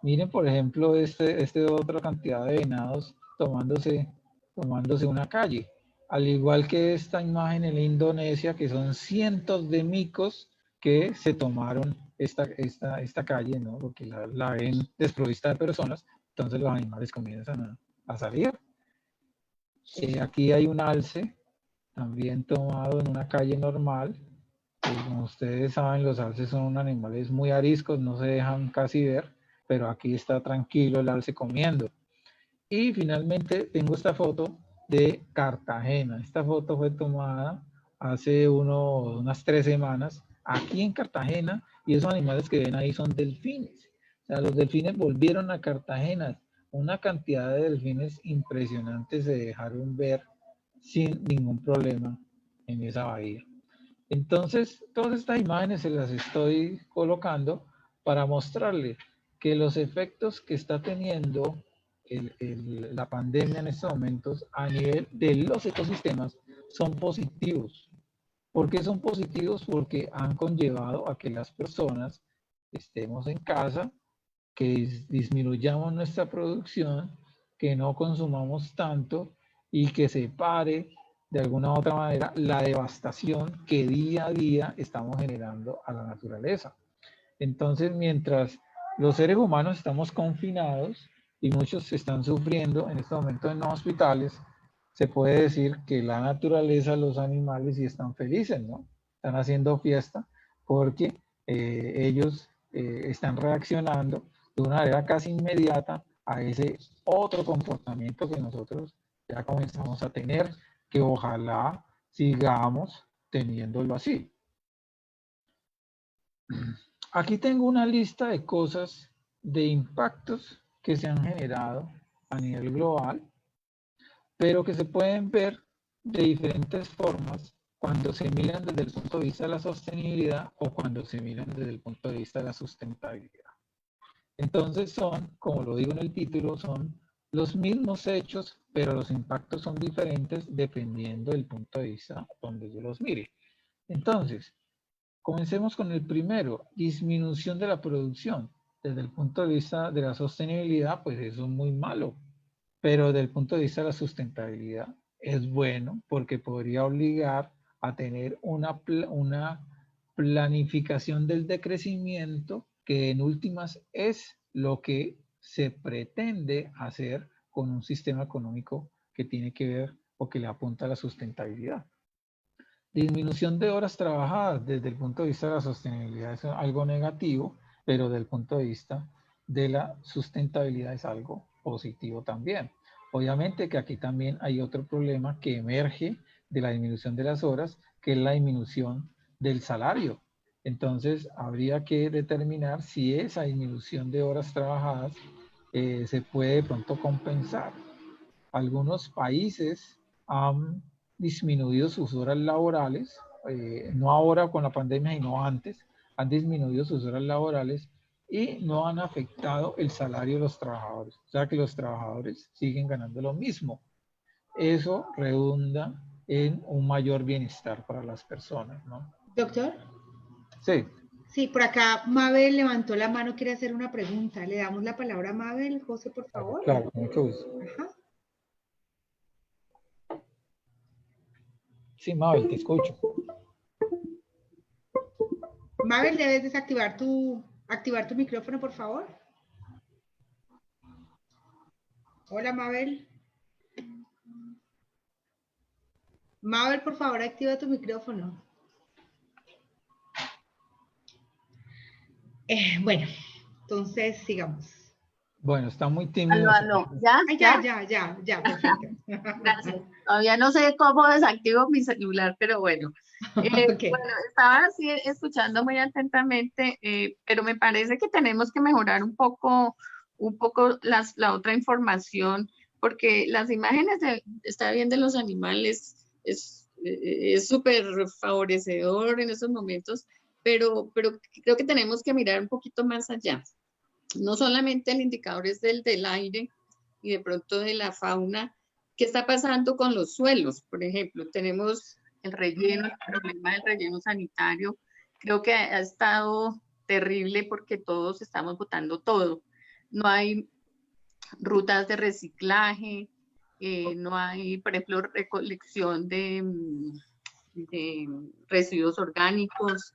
Miren, por ejemplo, otra cantidad de venados tomándose una calle. Al igual que esta imagen en Indonesia, que son cientos de micos que se tomaron esta calle, ¿no? Porque la ven desprovista de personas, entonces los animales comienzan a salir. Aquí hay un alce, también tomado en una calle normal. Como ustedes saben, los alces son animales muy ariscos, no se dejan casi ver, pero aquí está tranquilo el alce comiendo. Y finalmente tengo esta foto de Cartagena. Esta foto fue tomada hace unas 3 semanas aquí en Cartagena y esos animales que ven ahí son delfines. O sea, los delfines volvieron a Cartagena. Una cantidad de delfines impresionantes se dejaron ver sin ningún problema en esa bahía. Entonces, todas estas imágenes se las estoy colocando para mostrarles que los efectos que está teniendo la pandemia en estos momentos a nivel de los ecosistemas son positivos. ¿Por qué son positivos? Porque han conllevado a que las personas estemos en casa, que disminuyamos nuestra producción, que no consumamos tanto y que se pare de alguna u otra manera la devastación que día a día estamos generando a la naturaleza. Entonces, mientras los seres humanos estamos confinados y muchos están sufriendo en este momento en los hospitales, se puede decir que la naturaleza, los animales sí están felices, ¿no? Están haciendo fiesta porque ellos están reaccionando de una manera casi inmediata a ese otro comportamiento que nosotros ya comenzamos a tener, que ojalá sigamos teniéndolo así. Aquí tengo una lista de cosas, de impactos que se han generado a nivel global, pero que se pueden ver de diferentes formas cuando se miran desde el punto de vista de la sostenibilidad o cuando se miran desde el punto de vista de la sustentabilidad. Entonces son, como lo digo en el título, son los mismos hechos, pero los impactos son diferentes dependiendo del punto de vista donde yo los mire. Entonces, comencemos con el primero, disminución de la producción. Desde el punto de vista de la sostenibilidad, pues eso es muy malo, pero desde el punto de vista de la sustentabilidad es bueno porque podría obligar a tener una planificación del decrecimiento que en últimas es lo que se pretende hacer con un sistema económico que tiene que ver o que le apunta a la sustentabilidad. Disminución de horas trabajadas desde el punto de vista de la sostenibilidad es algo negativo, pero desde el punto de vista de la sustentabilidad es algo positivo también. Obviamente que aquí también hay otro problema que emerge de la disminución de las horas, que es la disminución del salario. Entonces, habría que determinar si esa disminución de horas trabajadas se puede de pronto compensar. Algunos países han disminuido sus horas laborales, no ahora con la pandemia, sino antes, han disminuido sus horas laborales y no han afectado el salario de los trabajadores. O sea que los trabajadores siguen ganando lo mismo. Eso redunda en un mayor bienestar para las personas, ¿no?
Doctor.
Sí.
Sí, por acá Mabel levantó la mano, quiere hacer una pregunta. Le damos la palabra a Mabel. José, por favor.
Claro, con mucho gusto.
Ajá.
Sí, Mabel, te escucho.
Mabel, debes activar tu micrófono, por favor. Hola, Mabel. Mabel, por favor, activa tu micrófono. Bueno, entonces sigamos.
Bueno, está muy tímido.
Aló. ¿Ya?
Ya, perfecto.
Gracias. Todavía no sé cómo desactivo mi celular, pero bueno.
Okay.
Bueno, estaba así escuchando muy atentamente, pero me parece que tenemos que mejorar un poco la otra información, porque las imágenes está bien de los animales es súper favorecedor en esos momentos, pero creo que tenemos que mirar un poquito más allá. No solamente el indicador es del aire y de pronto de la fauna. ¿Qué está pasando con los suelos? Por ejemplo, tenemos el problema del relleno sanitario. Creo que ha estado terrible porque todos estamos botando todo. No hay rutas de reciclaje, no hay, por ejemplo, recolección de residuos orgánicos.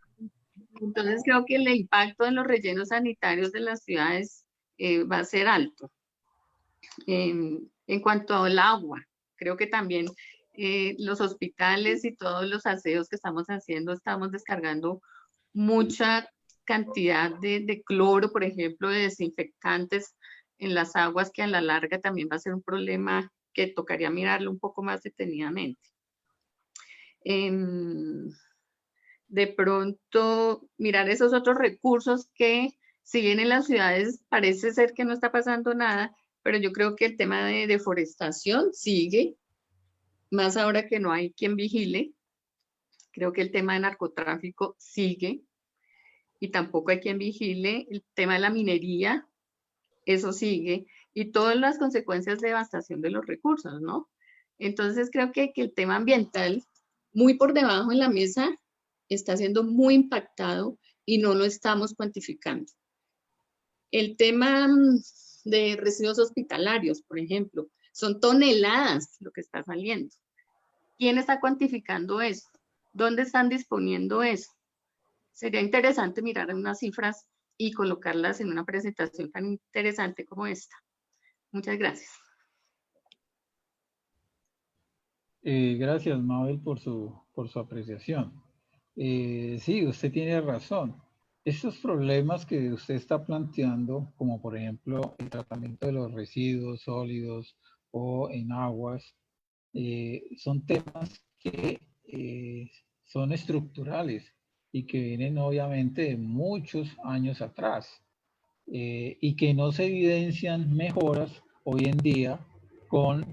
Entonces creo que el impacto en los rellenos sanitarios de las ciudades va a ser alto. En cuanto al agua, creo que también los hospitales y todos los aseos que estamos haciendo, estamos descargando mucha cantidad de cloro, por ejemplo, de desinfectantes en las aguas, que a la larga también va a ser un problema que tocaría mirarlo un poco más detenidamente. De pronto mirar esos otros recursos que, si bien en las ciudades parece ser que no está pasando nada, pero yo creo que el tema de deforestación sigue, más ahora que no hay quien vigile. Creo que el tema de narcotráfico sigue y tampoco hay quien vigile. El tema de la minería, eso sigue, y todas las consecuencias de devastación de los recursos, ¿no? Entonces creo que el tema ambiental, muy por debajo en la mesa, está siendo muy impactado y no lo estamos cuantificando. El tema de residuos hospitalarios, por ejemplo, son toneladas lo que está saliendo. ¿Quién está cuantificando eso? ¿Dónde están disponiendo eso? Sería interesante mirar unas cifras y colocarlas en una presentación tan interesante como esta. Muchas gracias.
Gracias, Mabel, por su apreciación. Sí, usted tiene razón. Estos problemas que usted está planteando, como por ejemplo el tratamiento de los residuos sólidos o en aguas, son temas que son estructurales y que vienen obviamente de muchos años atrás y que no se evidencian mejoras hoy en día con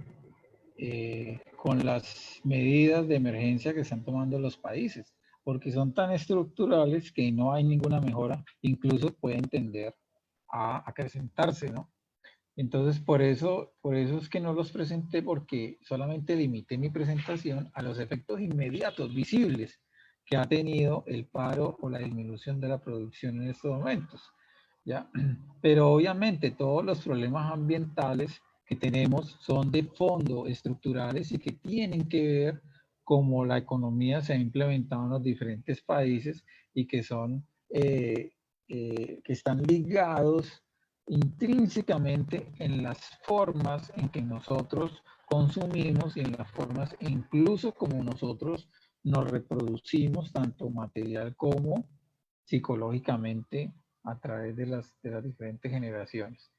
las medidas de emergencia que están tomando los países, porque son tan estructurales que no hay ninguna mejora, incluso pueden tender a acrecentarse, ¿no? Entonces, por eso es que no los presenté, porque solamente limité mi presentación a los efectos inmediatos, visibles, que ha tenido el paro o la disminución de la producción en estos momentos, ¿ya? Pero obviamente todos los problemas ambientales que tenemos son de fondo, estructurales, y que tienen que ver cómo la economía se ha implementado en los diferentes países y que son, que están ligados intrínsecamente en las formas en que nosotros consumimos y en las formas incluso como nosotros nos reproducimos, tanto material como psicológicamente, a través de las diferentes generaciones.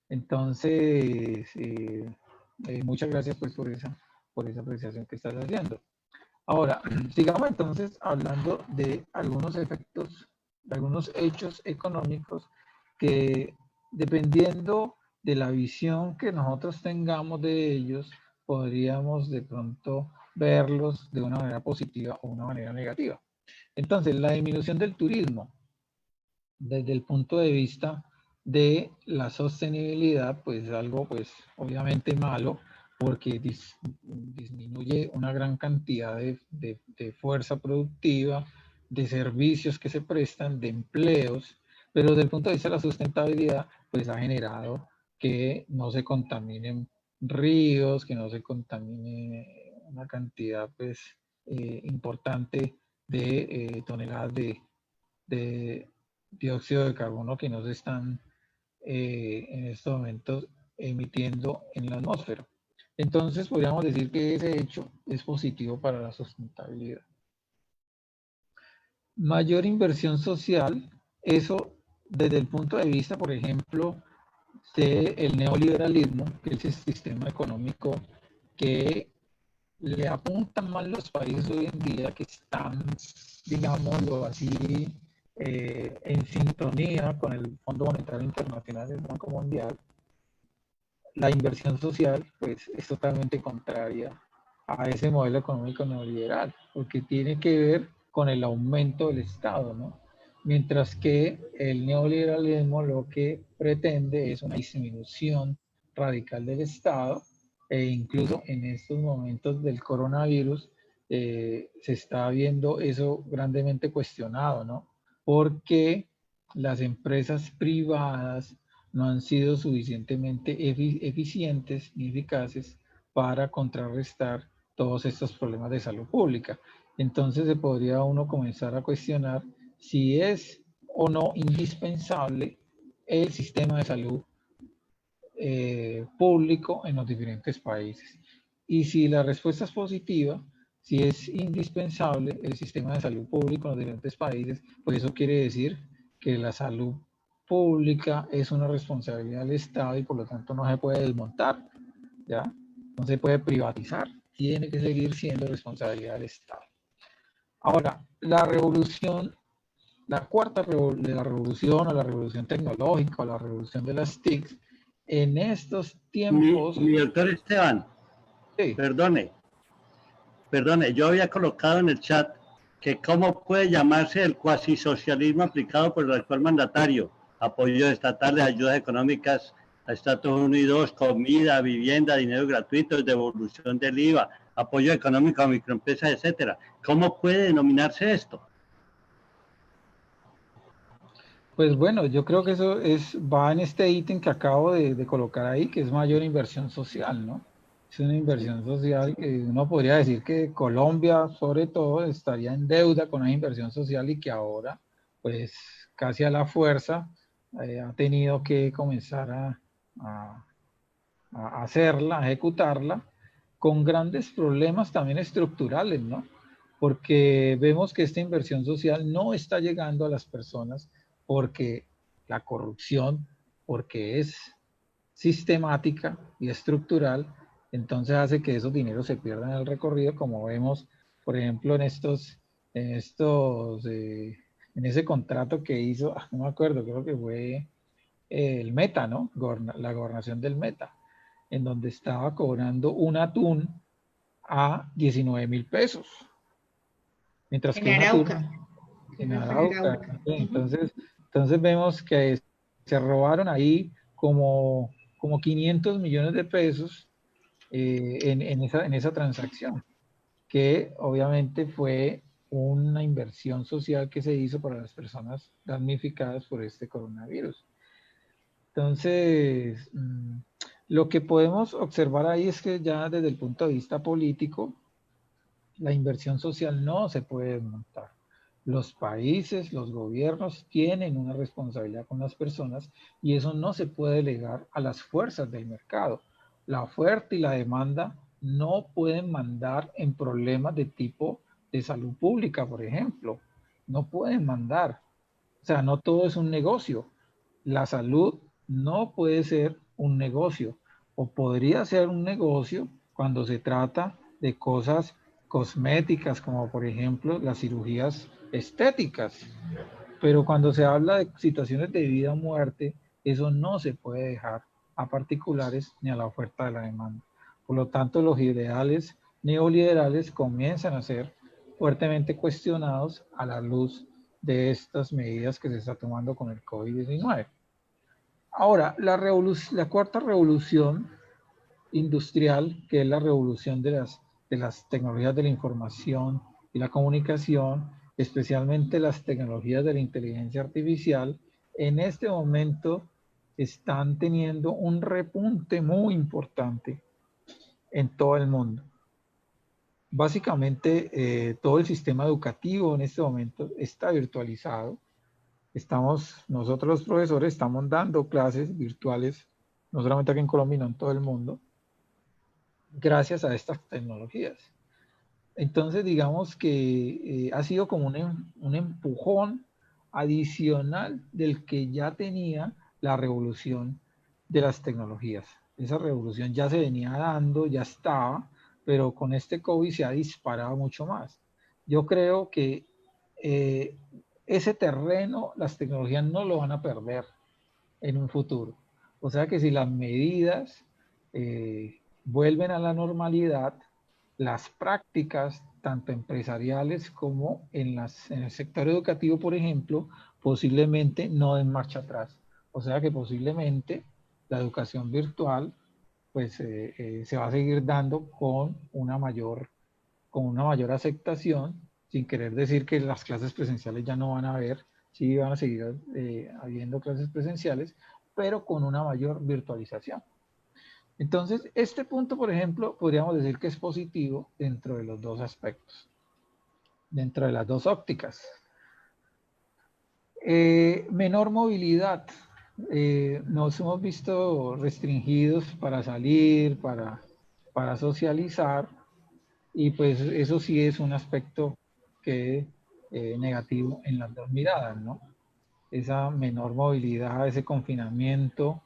Entonces, muchas gracias pues por esa apreciación que estás haciendo. Ahora, sigamos entonces hablando de algunos efectos, de algunos hechos económicos que, dependiendo de la visión que nosotros tengamos de ellos, podríamos de pronto verlos de una manera positiva o una manera negativa. Entonces, la disminución del turismo, desde el punto de vista de la sostenibilidad, pues es algo pues obviamente malo, porque disminuye una gran cantidad de fuerza productiva, de servicios que se prestan, de empleos, pero desde el punto de vista de la sustentabilidad, pues ha generado que no se contaminen ríos, que no se contamine una cantidad pues importante de toneladas de dióxido de carbono que no se están en estos momentos emitiendo en la atmósfera. Entonces podríamos decir que ese hecho es positivo para la sustentabilidad. Mayor inversión social, eso desde el punto de vista, por ejemplo, del neoliberalismo, que es el sistema económico que le apuntan más los países hoy en día que están, digámoslo así, en sintonía con el Fondo Monetario Internacional, el Banco Mundial. La inversión social pues, es totalmente contraria a ese modelo económico neoliberal, porque tiene que ver con el aumento del Estado, ¿no? Mientras que el neoliberalismo lo que pretende es una disminución radical del Estado, e incluso en estos momentos del coronavirus se está viendo eso grandemente cuestionado, ¿no? Porque las empresas privadas no han sido suficientemente eficientes ni eficaces para contrarrestar todos estos problemas de salud pública. Entonces se podría uno comenzar a cuestionar si es o no indispensable el sistema de salud público en los diferentes países. Y si la respuesta es positiva, si es indispensable el sistema de salud público en los diferentes países, pues eso quiere decir que la salud pública es una responsabilidad del Estado y por lo tanto no se puede desmontar, ¿ya? No se puede privatizar, tiene que seguir siendo responsabilidad del Estado. Ahora, la revolución, la cuarta de la revolución o la revolución tecnológica o la revolución de las TICs, en estos tiempos...
Mi doctor Esteban,
sí.
perdone, yo había colocado en el chat que cómo puede llamarse el cuasisocialismo aplicado por el actual mandatario, apoyo estatales, ayudas económicas a Estados Unidos, comida, vivienda, dinero gratuito, devolución del IVA, apoyo económico a microempresas, etcétera. ¿Cómo puede denominarse esto?
Pues bueno, yo creo que eso va en este ítem que acabo de colocar ahí, que es mayor inversión social, ¿no? Es una inversión social que uno podría decir que Colombia, sobre todo, estaría en deuda con la inversión social y que ahora, pues casi a la fuerza, ha tenido que comenzar a hacerla, a ejecutarla, con grandes problemas también estructurales, ¿no? Porque vemos que esta inversión social no está llegando a las personas porque la corrupción, porque es sistemática y estructural, entonces hace que esos dineros se pierdan en el recorrido, como vemos, por ejemplo, en ese contrato que hizo, no me acuerdo, creo que fue el Meta, ¿no? La gobernación del Meta, en donde estaba cobrando un atún a 19.000 pesos. Mientras que
En Arauca.
en Arauca. Entonces vemos que se robaron ahí como 500 millones de pesos en esa transacción, que obviamente fue una inversión social que se hizo para las personas damnificadas por este coronavirus. Entonces, lo que podemos observar ahí es que ya desde el punto de vista político, la inversión social no se puede desmontar. Los países, los gobiernos tienen una responsabilidad con las personas y eso no se puede delegar a las fuerzas del mercado. La oferta y la demanda no pueden mandar en problemas de tipo de salud pública, por ejemplo. No pueden mandar. O sea, no todo es un negocio. La salud no puede ser un negocio o podría ser un negocio cuando se trata de cosas cosméticas, como por ejemplo las cirugías estéticas. Pero cuando se habla de situaciones de vida o muerte, eso no se puede dejar a particulares ni a la oferta de la demanda. Por lo tanto, los ideales neoliberales comienzan a ser fuertemente cuestionados a la luz de estas medidas que se está tomando con el COVID-19. Ahora, la cuarta revolución industrial, que es la revolución de las tecnologías de la información y la comunicación, especialmente las tecnologías de la inteligencia artificial, en este momento están teniendo un repunte muy importante en todo el mundo. Básicamente, todo el sistema educativo en este momento está virtualizado. Nosotros los profesores estamos dando clases virtuales, no solamente aquí en Colombia, sino en todo el mundo, gracias a estas tecnologías. Entonces, digamos que ha sido como un empujón adicional del que ya tenía la revolución de las tecnologías. Esa revolución ya se venía dando, ya estaba, pero con este COVID se ha disparado mucho más. Yo creo que eh, ese terreno, las tecnologías no lo van a perder en un futuro. O sea que si las medidas vuelven a la normalidad, las prácticas, tanto empresariales como en el sector educativo, por ejemplo, posiblemente no den marcha atrás. O sea que posiblemente la educación virtual pues, se va a seguir dando con una mayor aceptación, sin querer decir que las clases presenciales ya no van a haber, sí van a seguir habiendo clases presenciales, pero con una mayor virtualización. Entonces, este punto, por ejemplo, podríamos decir que es positivo dentro de los dos aspectos, dentro de las dos ópticas. Menor movilidad. Nos hemos visto restringidos para salir, para socializar, y pues eso sí es un aspecto que negativo en las dos miradas, ¿no? Esa menor movilidad, ese confinamiento,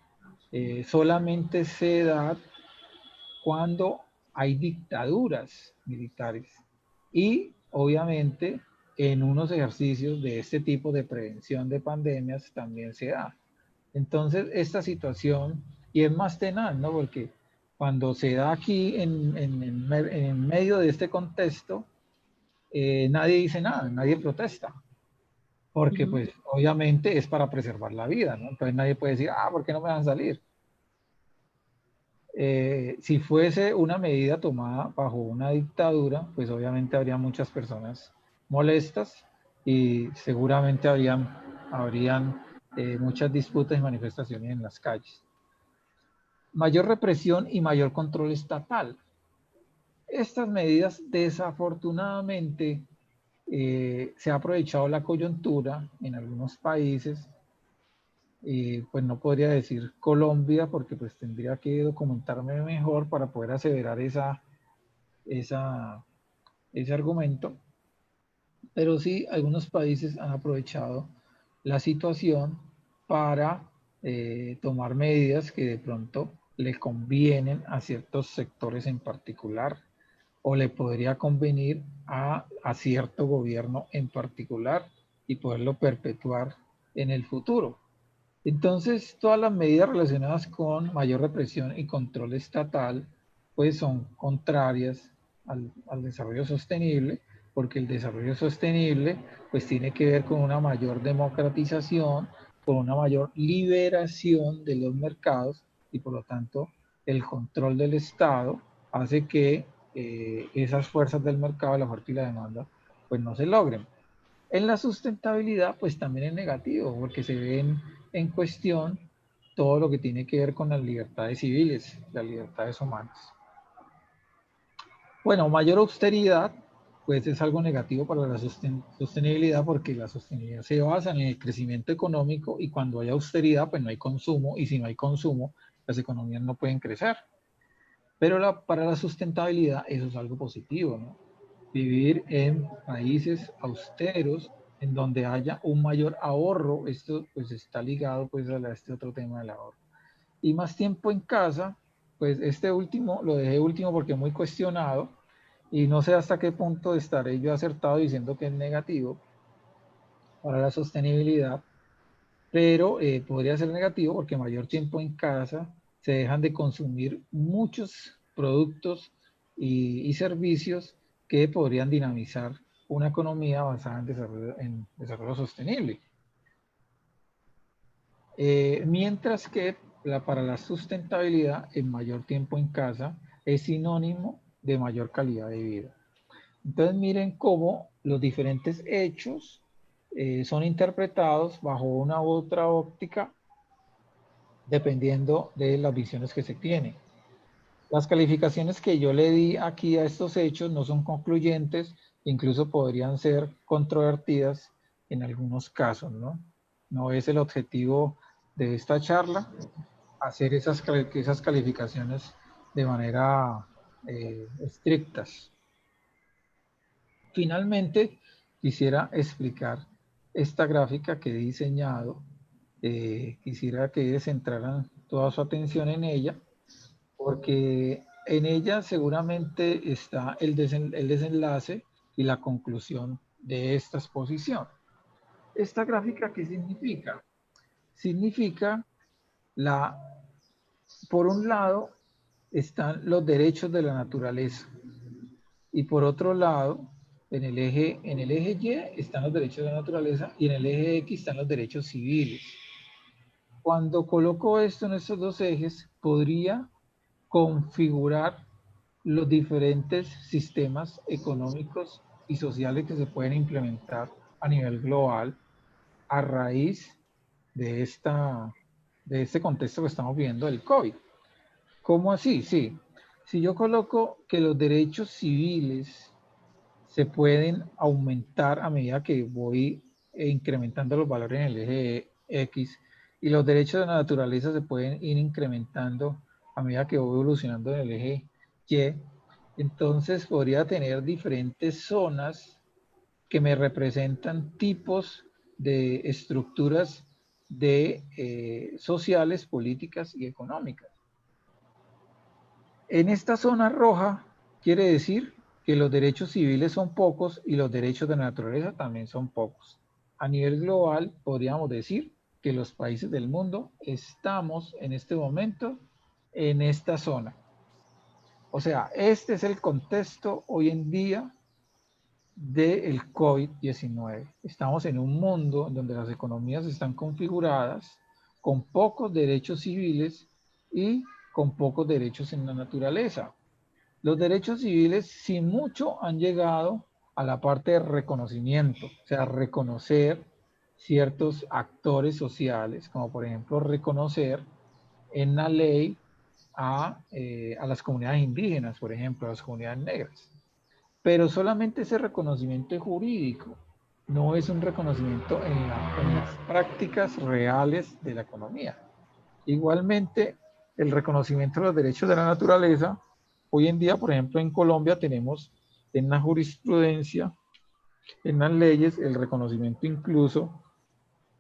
solamente se da cuando hay dictaduras militares y obviamente en unos ejercicios de este tipo de prevención de pandemias también se da. Entonces esta situación, y es más tenaz, ¿no? Porque cuando se da aquí en medio de este contexto, nadie dice nada, nadie protesta, porque pues obviamente es para preservar la vida, ¿no? Entonces nadie puede decir, ¿por qué no me van a salir? Si fuese una medida tomada bajo una dictadura, pues obviamente habría muchas personas molestas y seguramente habrían muchas disputas y manifestaciones en las calles. Mayor represión y mayor control estatal. Estas medidas, desafortunadamente, se ha aprovechado la coyuntura en algunos países, pues no podría decir Colombia porque pues tendría que documentarme mejor para poder aseverar ese argumento, pero sí algunos países han aprovechado la situación para tomar medidas que de pronto le convienen a ciertos sectores en particular o le podría convenir a cierto gobierno en particular y poderlo perpetuar en el futuro. Entonces, todas las medidas relacionadas con mayor represión y control estatal, pues son contrarias al desarrollo sostenible, porque el desarrollo sostenible, pues tiene que ver con una mayor democratización, con una mayor liberación de los mercados y por lo tanto el control del Estado hace que esas fuerzas del mercado, la oferta y la demanda, pues no se logren. En la sustentabilidad, pues también es negativo, porque se ven en cuestión todo lo que tiene que ver con las libertades civiles, las libertades humanas. Bueno, mayor austeridad, pues es algo negativo para la sostenibilidad, porque la sostenibilidad se basa en el crecimiento económico y cuando hay austeridad, pues no hay consumo, y si no hay consumo, las economías no pueden crecer. Pero para la sustentabilidad eso es algo positivo, ¿no? Vivir en países austeros, en donde haya un mayor ahorro, esto pues está ligado pues a este otro tema del ahorro. Y más tiempo en casa, pues este último lo dejé último porque es muy cuestionado y no sé hasta qué punto estaré yo acertado diciendo que es negativo para la sostenibilidad, pero podría ser negativo porque mayor tiempo en casa se dejan de consumir muchos productos y servicios que podrían dinamizar una economía basada en desarrollo sostenible. Mientras que para la sustentabilidad en mayor tiempo en casa es sinónimo de mayor calidad de vida. Entonces miren cómo los diferentes hechos son interpretados bajo una u otra óptica dependiendo de las visiones que se tienen. Las calificaciones que yo le di aquí a estos hechos no son concluyentes, incluso podrían ser controvertidas en algunos casos, ¿no? No es el objetivo de esta charla hacer esas calificaciones de manera estrictas. Finalmente, quisiera explicar esta gráfica que he diseñado. Quisiera que centraran toda su atención en ella, porque en ella seguramente está el desenlace y la conclusión de esta exposición. ¿Esta gráfica qué significa? Significa por un lado están los derechos de la naturaleza y por otro lado, en el eje Y están los derechos de la naturaleza y en el eje X están los derechos civiles. Cuando coloco esto en estos dos ejes, podría configurar los diferentes sistemas económicos y sociales que se pueden implementar a nivel global a raíz de este contexto que estamos viendo del COVID. ¿Cómo así? Sí. Si yo coloco que los derechos civiles se pueden aumentar a medida que voy incrementando los valores en el eje X y los derechos de la naturaleza se pueden ir incrementando a medida que voy evolucionando en el eje Y, entonces podría tener diferentes zonas que me representan tipos de estructuras sociales, políticas y económicas. En esta zona roja quiere decir que los derechos civiles son pocos y los derechos de la naturaleza también son pocos. A nivel global podríamos decir que los países del mundo estamos en este momento en esta zona. O sea, este es el contexto hoy en día del COVID-19. Estamos en un mundo donde las economías están configuradas con pocos derechos civiles y con pocos derechos en la naturaleza. Los derechos civiles, sin mucho, han llegado a la parte de reconocimiento, o sea, reconocer ciertos actores sociales, como por ejemplo reconocer en la ley a las comunidades indígenas, por ejemplo, a las comunidades negras. Pero solamente ese reconocimiento es jurídico, no es un reconocimiento en las prácticas reales de la economía. Igualmente, el reconocimiento de los derechos de la naturaleza, hoy en día, por ejemplo, en Colombia tenemos en la jurisprudencia, en las leyes, el reconocimiento incluso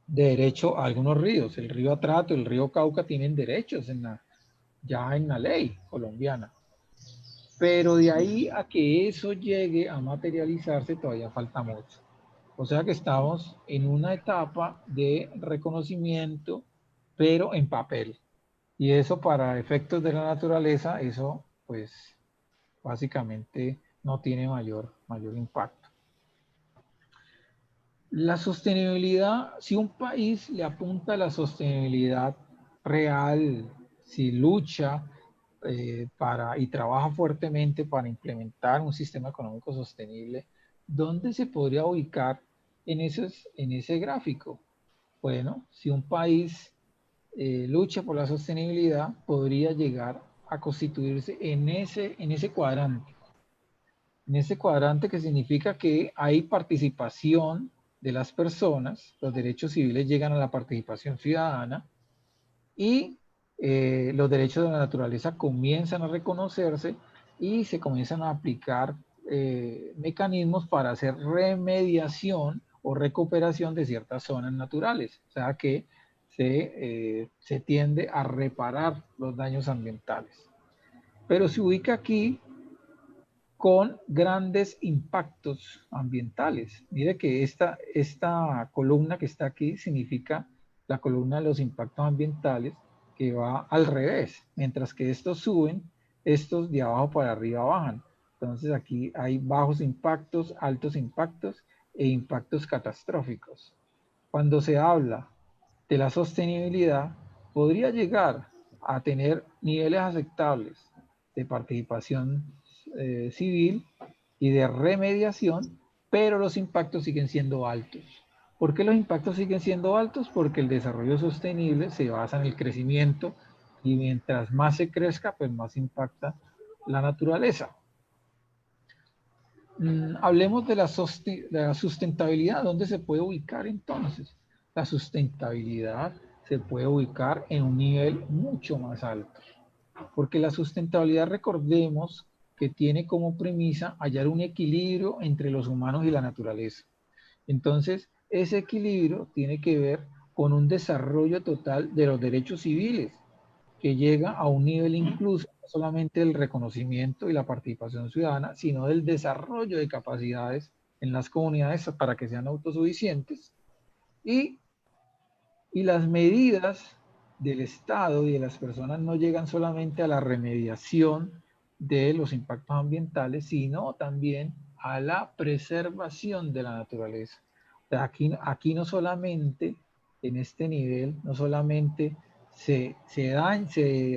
de derecho a algunos ríos. El río Atrato, el río Cauca tienen derechos ya en la ley colombiana. Pero de ahí a que eso llegue a materializarse todavía falta mucho. O sea que estamos en una etapa de reconocimiento, pero en papel. Y eso para efectos de la naturaleza, eso pues básicamente no tiene mayor impacto. La sostenibilidad, si un país le apunta a la sostenibilidad real, si lucha y trabaja fuertemente para implementar un sistema económico sostenible, ¿dónde se podría ubicar en ese gráfico? Bueno, si un país lucha por la sostenibilidad, podría llegar a constituirse en ese cuadrante. En ese cuadrante que significa que hay participación de las personas, los derechos civiles llegan a la participación ciudadana y los derechos de la naturaleza comienzan a reconocerse y se comienzan a aplicar mecanismos para hacer remediación o recuperación de ciertas zonas naturales. O sea que se tiende a reparar los daños ambientales. Pero se ubica aquí con grandes impactos ambientales. Mire que esta columna que está aquí significa la columna de los impactos ambientales que va al revés. Mientras que estos suben, estos de abajo para arriba bajan. Entonces aquí hay bajos impactos, altos impactos e impactos catastróficos. Cuando se habla de la sostenibilidad, podría llegar a tener niveles aceptables de participación civil y de remediación, pero los impactos siguen siendo altos. ¿Por qué los impactos siguen siendo altos? Porque el desarrollo sostenible se basa en el crecimiento y mientras más se crezca, pues más impacta la naturaleza. Hablemos de la sustentabilidad. ¿Dónde se puede ubicar entonces? La sustentabilidad se puede ubicar en un nivel mucho más alto. Porque la sustentabilidad, recordemos que tiene como premisa hallar un equilibrio entre los humanos y la naturaleza. Entonces, ese equilibrio tiene que ver con un desarrollo total de los derechos civiles, que llega a un nivel incluso no solamente del reconocimiento y la participación ciudadana, sino del desarrollo de capacidades en las comunidades para que sean autosuficientes. Y las medidas del Estado y de las personas no llegan solamente a la remediación de los impactos ambientales, sino también a la preservación de la naturaleza. O sea, aquí no solamente, en este nivel, no solamente se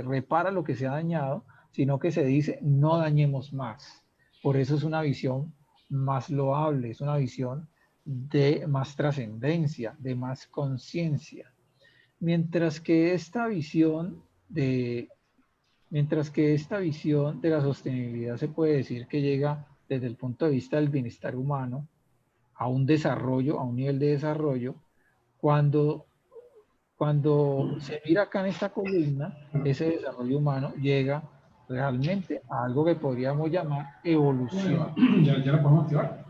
repara lo que se ha dañado, sino que se dice no dañemos más. Por eso es una visión más loable, es una visión de más trascendencia, de más conciencia. Mientras que esta visión de la sostenibilidad se puede decir que llega desde el punto de vista del bienestar humano a un desarrollo, a un nivel de desarrollo, cuando se mira acá en esta columna, ese desarrollo humano llega realmente a algo que podríamos llamar evolución.
¿Ya la podemos activar?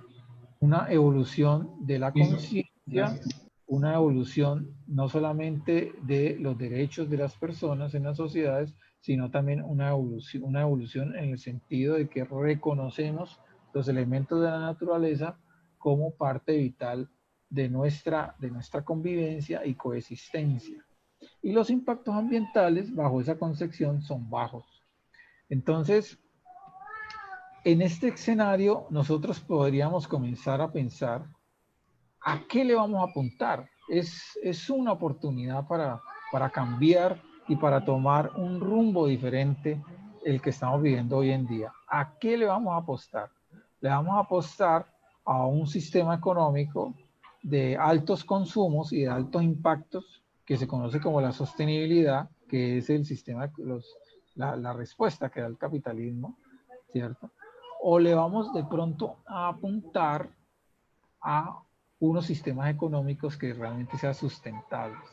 Una evolución de la conciencia, una evolución no solamente de los derechos de las personas en las sociedades, sino también una evolución en el sentido de que reconocemos los elementos de la naturaleza como parte vital de nuestra convivencia y coexistencia. Y los impactos ambientales bajo esa concepción son bajos. Entonces, en este escenario, nosotros podríamos comenzar a pensar a qué le vamos a apuntar. Es una oportunidad para cambiar y para tomar un rumbo diferente el que estamos viviendo hoy en día. ¿A qué le vamos a apostar? Le vamos a apostar a un sistema económico de altos consumos y de altos impactos que se conoce como la sostenibilidad, que es el sistema, la respuesta que da el capitalismo, ¿cierto? O le vamos de pronto a apuntar a unos sistemas económicos que realmente sean sustentables.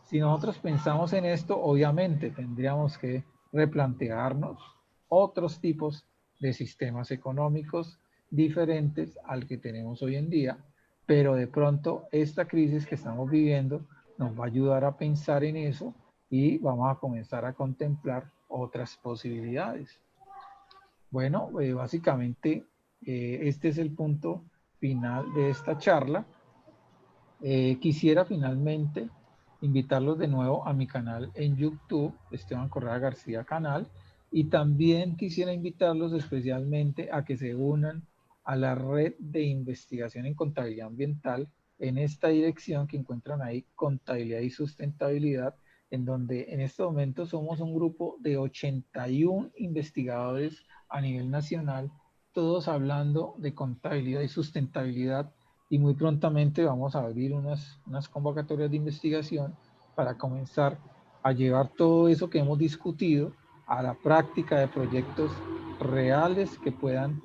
Si nosotros pensamos en esto, obviamente tendríamos que replantearnos otros tipos de sistemas económicos diferentes al que tenemos hoy en día, pero de pronto esta crisis que estamos viviendo nos va a ayudar a pensar en eso y vamos a comenzar a contemplar otras posibilidades. Bueno, básicamente este es el punto final de esta charla. Quisiera finalmente invitarlos de nuevo a mi canal en YouTube, Esteban Correa García Canal, y también quisiera invitarlos especialmente a que se unan a la red de investigación en contabilidad ambiental en esta dirección que encuentran ahí, Contabilidad y Sustentabilidad, en donde en este momento somos un grupo de 81 investigadores a nivel nacional, todos hablando de contabilidad y sustentabilidad, y muy prontamente vamos a abrir unas convocatorias de investigación para comenzar a llevar todo eso que hemos discutido a la práctica de proyectos reales que puedan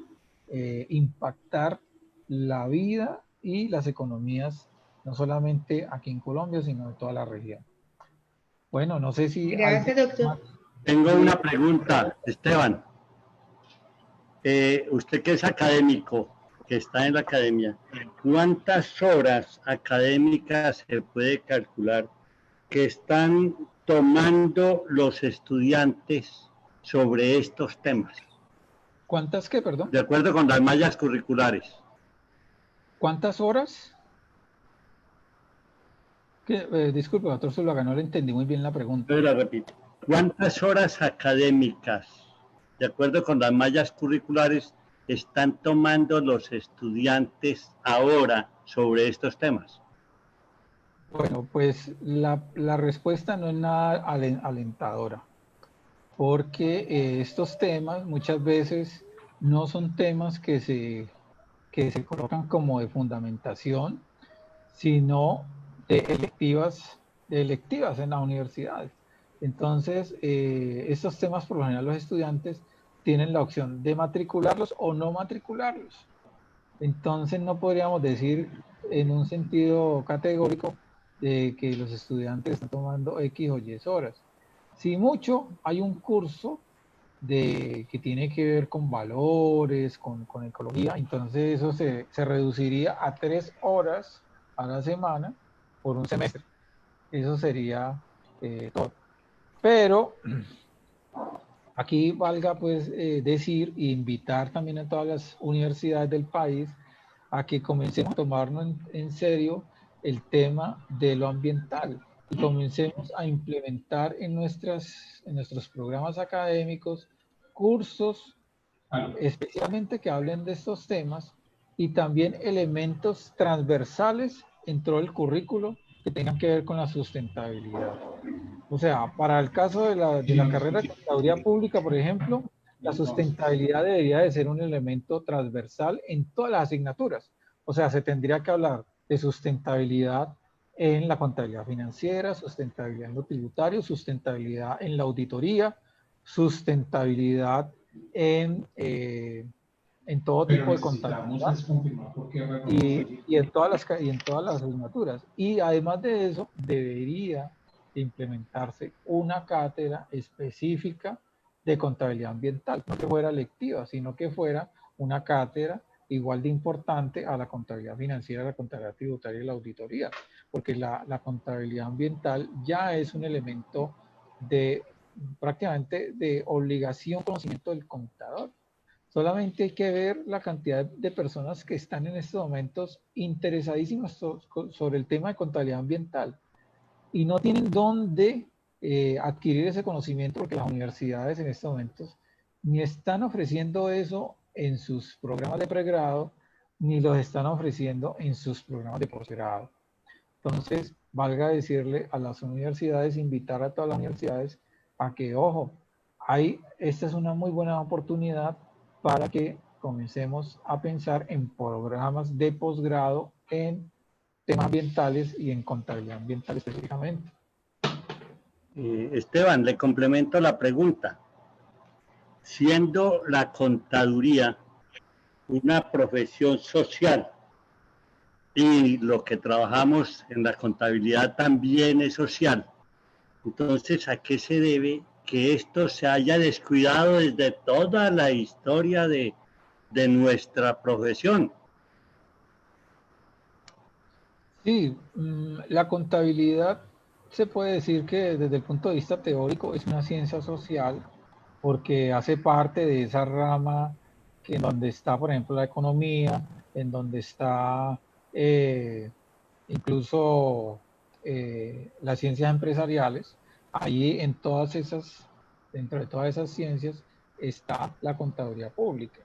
impactar la vida y las economías, no solamente aquí en Colombia, sino en toda la región. Bueno, no sé si...
Gracias, doctor.
Tengo una pregunta, Esteban. Usted que es académico, que está en la academia, ¿cuántas horas académicas se puede calcular que están tomando los estudiantes sobre estos temas?
¿Cuántas qué, perdón?
De acuerdo con las mallas curriculares.
¿Cuántas horas? Disculpe, doctor Zuluaga, no le entendí muy bien la pregunta.
Yo la repito. ¿Cuántas horas académicas, de acuerdo con las mallas curriculares, están tomando los estudiantes ahora sobre estos temas?
Bueno, pues la respuesta no es nada alentadora, porque estos temas muchas veces no son temas que se colocan como de fundamentación, sino de electivas en las universidades. Entonces, estos temas por lo general los estudiantes tienen la opción de matricularlos o no matricularlos. Entonces, no podríamos decir en un sentido categórico de que los estudiantes están tomando X o Y horas. Si mucho, hay un curso que tiene que ver con valores, con ecología, entonces eso se reduciría a 3 horas a la semana por un semestre. Eso sería todo. Pero aquí valga pues decir e invitar también a todas las universidades del país a que comencemos a tomarnos en serio el tema de lo ambiental y comencemos a implementar en nuestros programas académicos cursos especialmente que hablen de estos temas y también elementos transversales en todo el currículo que tengan que ver con la sustentabilidad. O sea, para el caso de la carrera de Contaduría Pública, por ejemplo, la sustentabilidad debería de ser un elemento transversal en todas las asignaturas. O sea, se tendría que hablar de sustentabilidad en la contabilidad financiera, sustentabilidad en lo tributario, sustentabilidad en la auditoría, sustentabilidad en todo tipo de contabilidad y en todas las asignaturas. Y además de eso, debería implementarse una cátedra específica de contabilidad ambiental, no que fuera lectiva, sino que fuera una cátedra igual de importante a la contabilidad financiera, la contabilidad tributaria y la auditoría, porque la contabilidad ambiental ya es un elemento de prácticamente de obligación, conocimiento del contador. Solamente hay que ver la cantidad de personas que están en estos momentos interesadísimas sobre el tema de contabilidad ambiental y no tienen dónde adquirir ese conocimiento porque las universidades en estos momentos ni están ofreciendo eso en sus programas de pregrado ni los están ofreciendo en sus programas de posgrado. Entonces, valga decirle a las universidades, invitar a todas las universidades a que, ojo, esta es una muy buena oportunidad para que comencemos a pensar en programas de posgrado en temas ambientales y en contabilidad ambiental específicamente.
Esteban, le complemento la pregunta. Siendo la contaduría una profesión social y lo que trabajamos en la contabilidad también es social, entonces, ¿a qué se debe que esto se haya descuidado desde toda la historia de nuestra profesión?
Sí, la contabilidad se puede decir que desde el punto de vista teórico es una ciencia social porque hace parte de esa rama en donde está, por ejemplo, la economía, en donde está eh, incluso las ciencias empresariales. Ahí dentro de todas esas ciencias está la contaduría pública.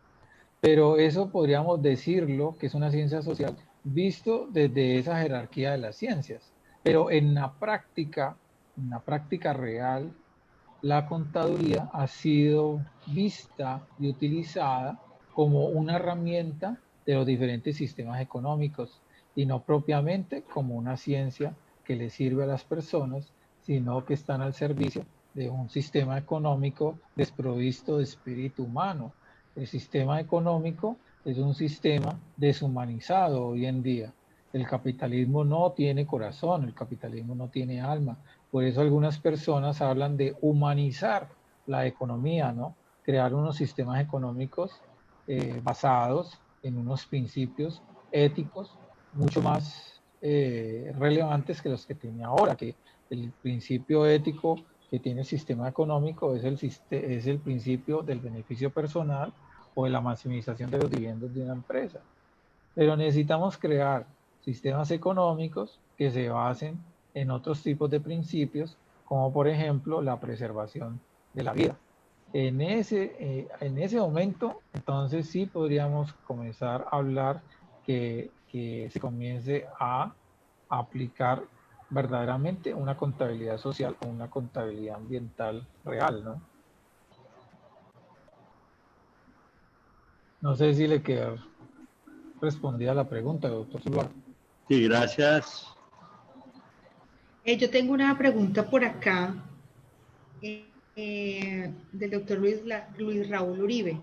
Pero eso podríamos decirlo que es una ciencia social visto desde esa jerarquía de las ciencias. Pero en la práctica real, la contaduría ha sido vista y utilizada como una herramienta de los diferentes sistemas económicos y no propiamente como una ciencia que le sirve a las personas, sino que están al servicio de un sistema económico desprovisto de espíritu humano. El sistema económico es un sistema deshumanizado hoy en día. El capitalismo no tiene corazón, el capitalismo no tiene alma. Por eso algunas personas hablan de humanizar la economía, ¿no? Crear unos sistemas económicos basados en unos principios éticos mucho más relevantes que los que tiene ahora, que el principio ético que tiene el sistema económico es el principio del beneficio personal o de la maximización de los dividendos de una empresa. Pero necesitamos crear sistemas económicos que se basen en otros tipos de principios, como por ejemplo la preservación de la vida. En ese momento, entonces sí podríamos comenzar a hablar que se comience a aplicar verdaderamente una contabilidad social o una contabilidad ambiental real, ¿no? No sé si le quedó respondida la pregunta, doctor Zuluaga.
Sí, gracias.
Yo tengo una pregunta por acá del doctor Luis Raúl Uribe.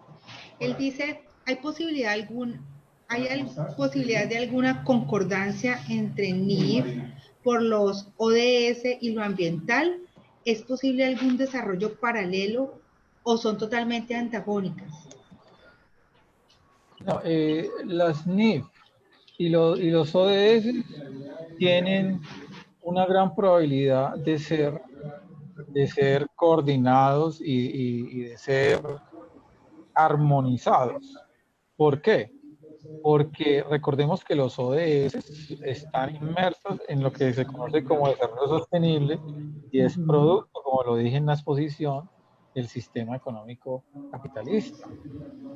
Él dice, ¿hay posibilidad de alguna concordancia entre NIF por los ODS y lo ambiental? ¿Es posible algún desarrollo paralelo o son totalmente antagónicas?
No, las NIF y los ODS tienen una gran probabilidad de ser coordinados y de ser armonizados. ¿Por qué? Porque recordemos que los ODS están inmersos en lo que se conoce como desarrollo sostenible y es producto, como lo dije en la exposición, del sistema económico capitalista.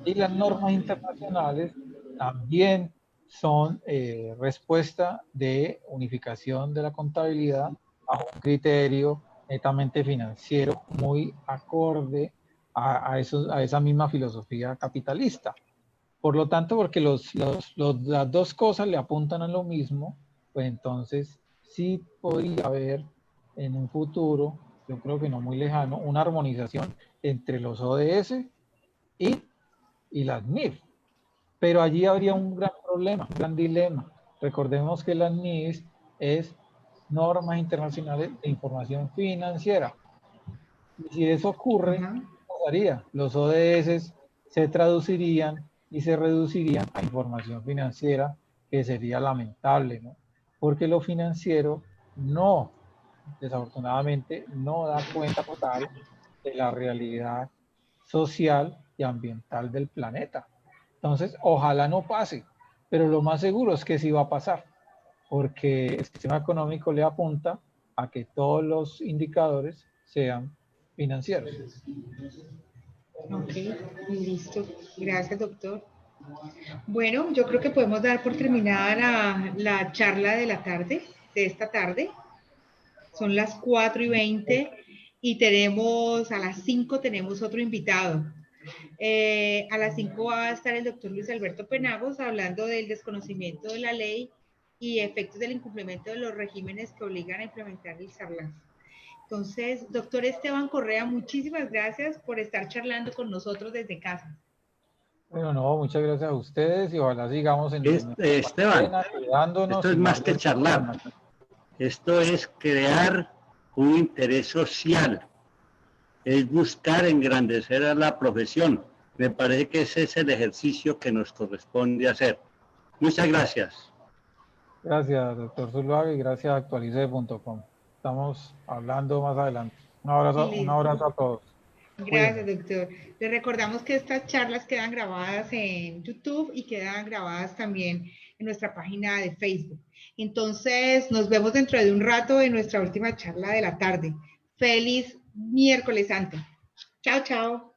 Y las normas internacionales también son respuesta de unificación de la contabilidad bajo un criterio netamente financiero muy acorde a esa misma filosofía capitalista. Por lo tanto, porque las dos cosas le apuntan a lo mismo, pues entonces sí podría haber en un futuro, yo creo que no muy lejano, una armonización entre los ODS y, y las NIF. Pero allí habría un gran problema, un gran dilema. Recordemos que las NIF es normas internacionales de información financiera. Y si eso ocurre,
Ajá.
¿qué pasaría? Los ODS se traducirían y se reducirían a información financiera, que sería lamentable, ¿no? Porque lo financiero no, desafortunadamente, no da cuenta total de la realidad social y ambiental del planeta. Entonces, ojalá no pase, pero lo más seguro es que sí va a pasar, porque el sistema económico le apunta a que todos los indicadores sean financieros.
Ok, listo. Gracias, doctor. Bueno, yo creo que podemos dar por terminada la charla de la tarde, de esta tarde. Son las 4:20 y tenemos, a las 5 tenemos otro invitado. A las 5 va a estar el doctor Luis Alberto Penagos hablando del desconocimiento de la ley y efectos del incumplimiento de los regímenes que obligan a implementar el SARLAF. Entonces, doctor Esteban Correa, muchísimas gracias por estar charlando con nosotros desde casa.
Bueno, no, muchas gracias a ustedes y ojalá sigamos en
Esteban,
cuarentena, cuidándonos
esto es
y no
más que
haya
charlar. Esto es crear un interés social, es buscar engrandecer a la profesión. Me parece que ese es el ejercicio que nos corresponde hacer. Muchas gracias.
Gracias, doctor Zuluaga, y gracias a actualice.com. Estamos hablando más adelante. Un
Listo.
abrazo a todos.
Gracias,
Cuídense.
doctor. Les recordamos que estas charlas quedan grabadas en YouTube y quedan grabadas también en nuestra página de Facebook. Entonces, nos vemos dentro de un rato en nuestra última charla de la tarde. Feliz miércoles santo. Chao, chao.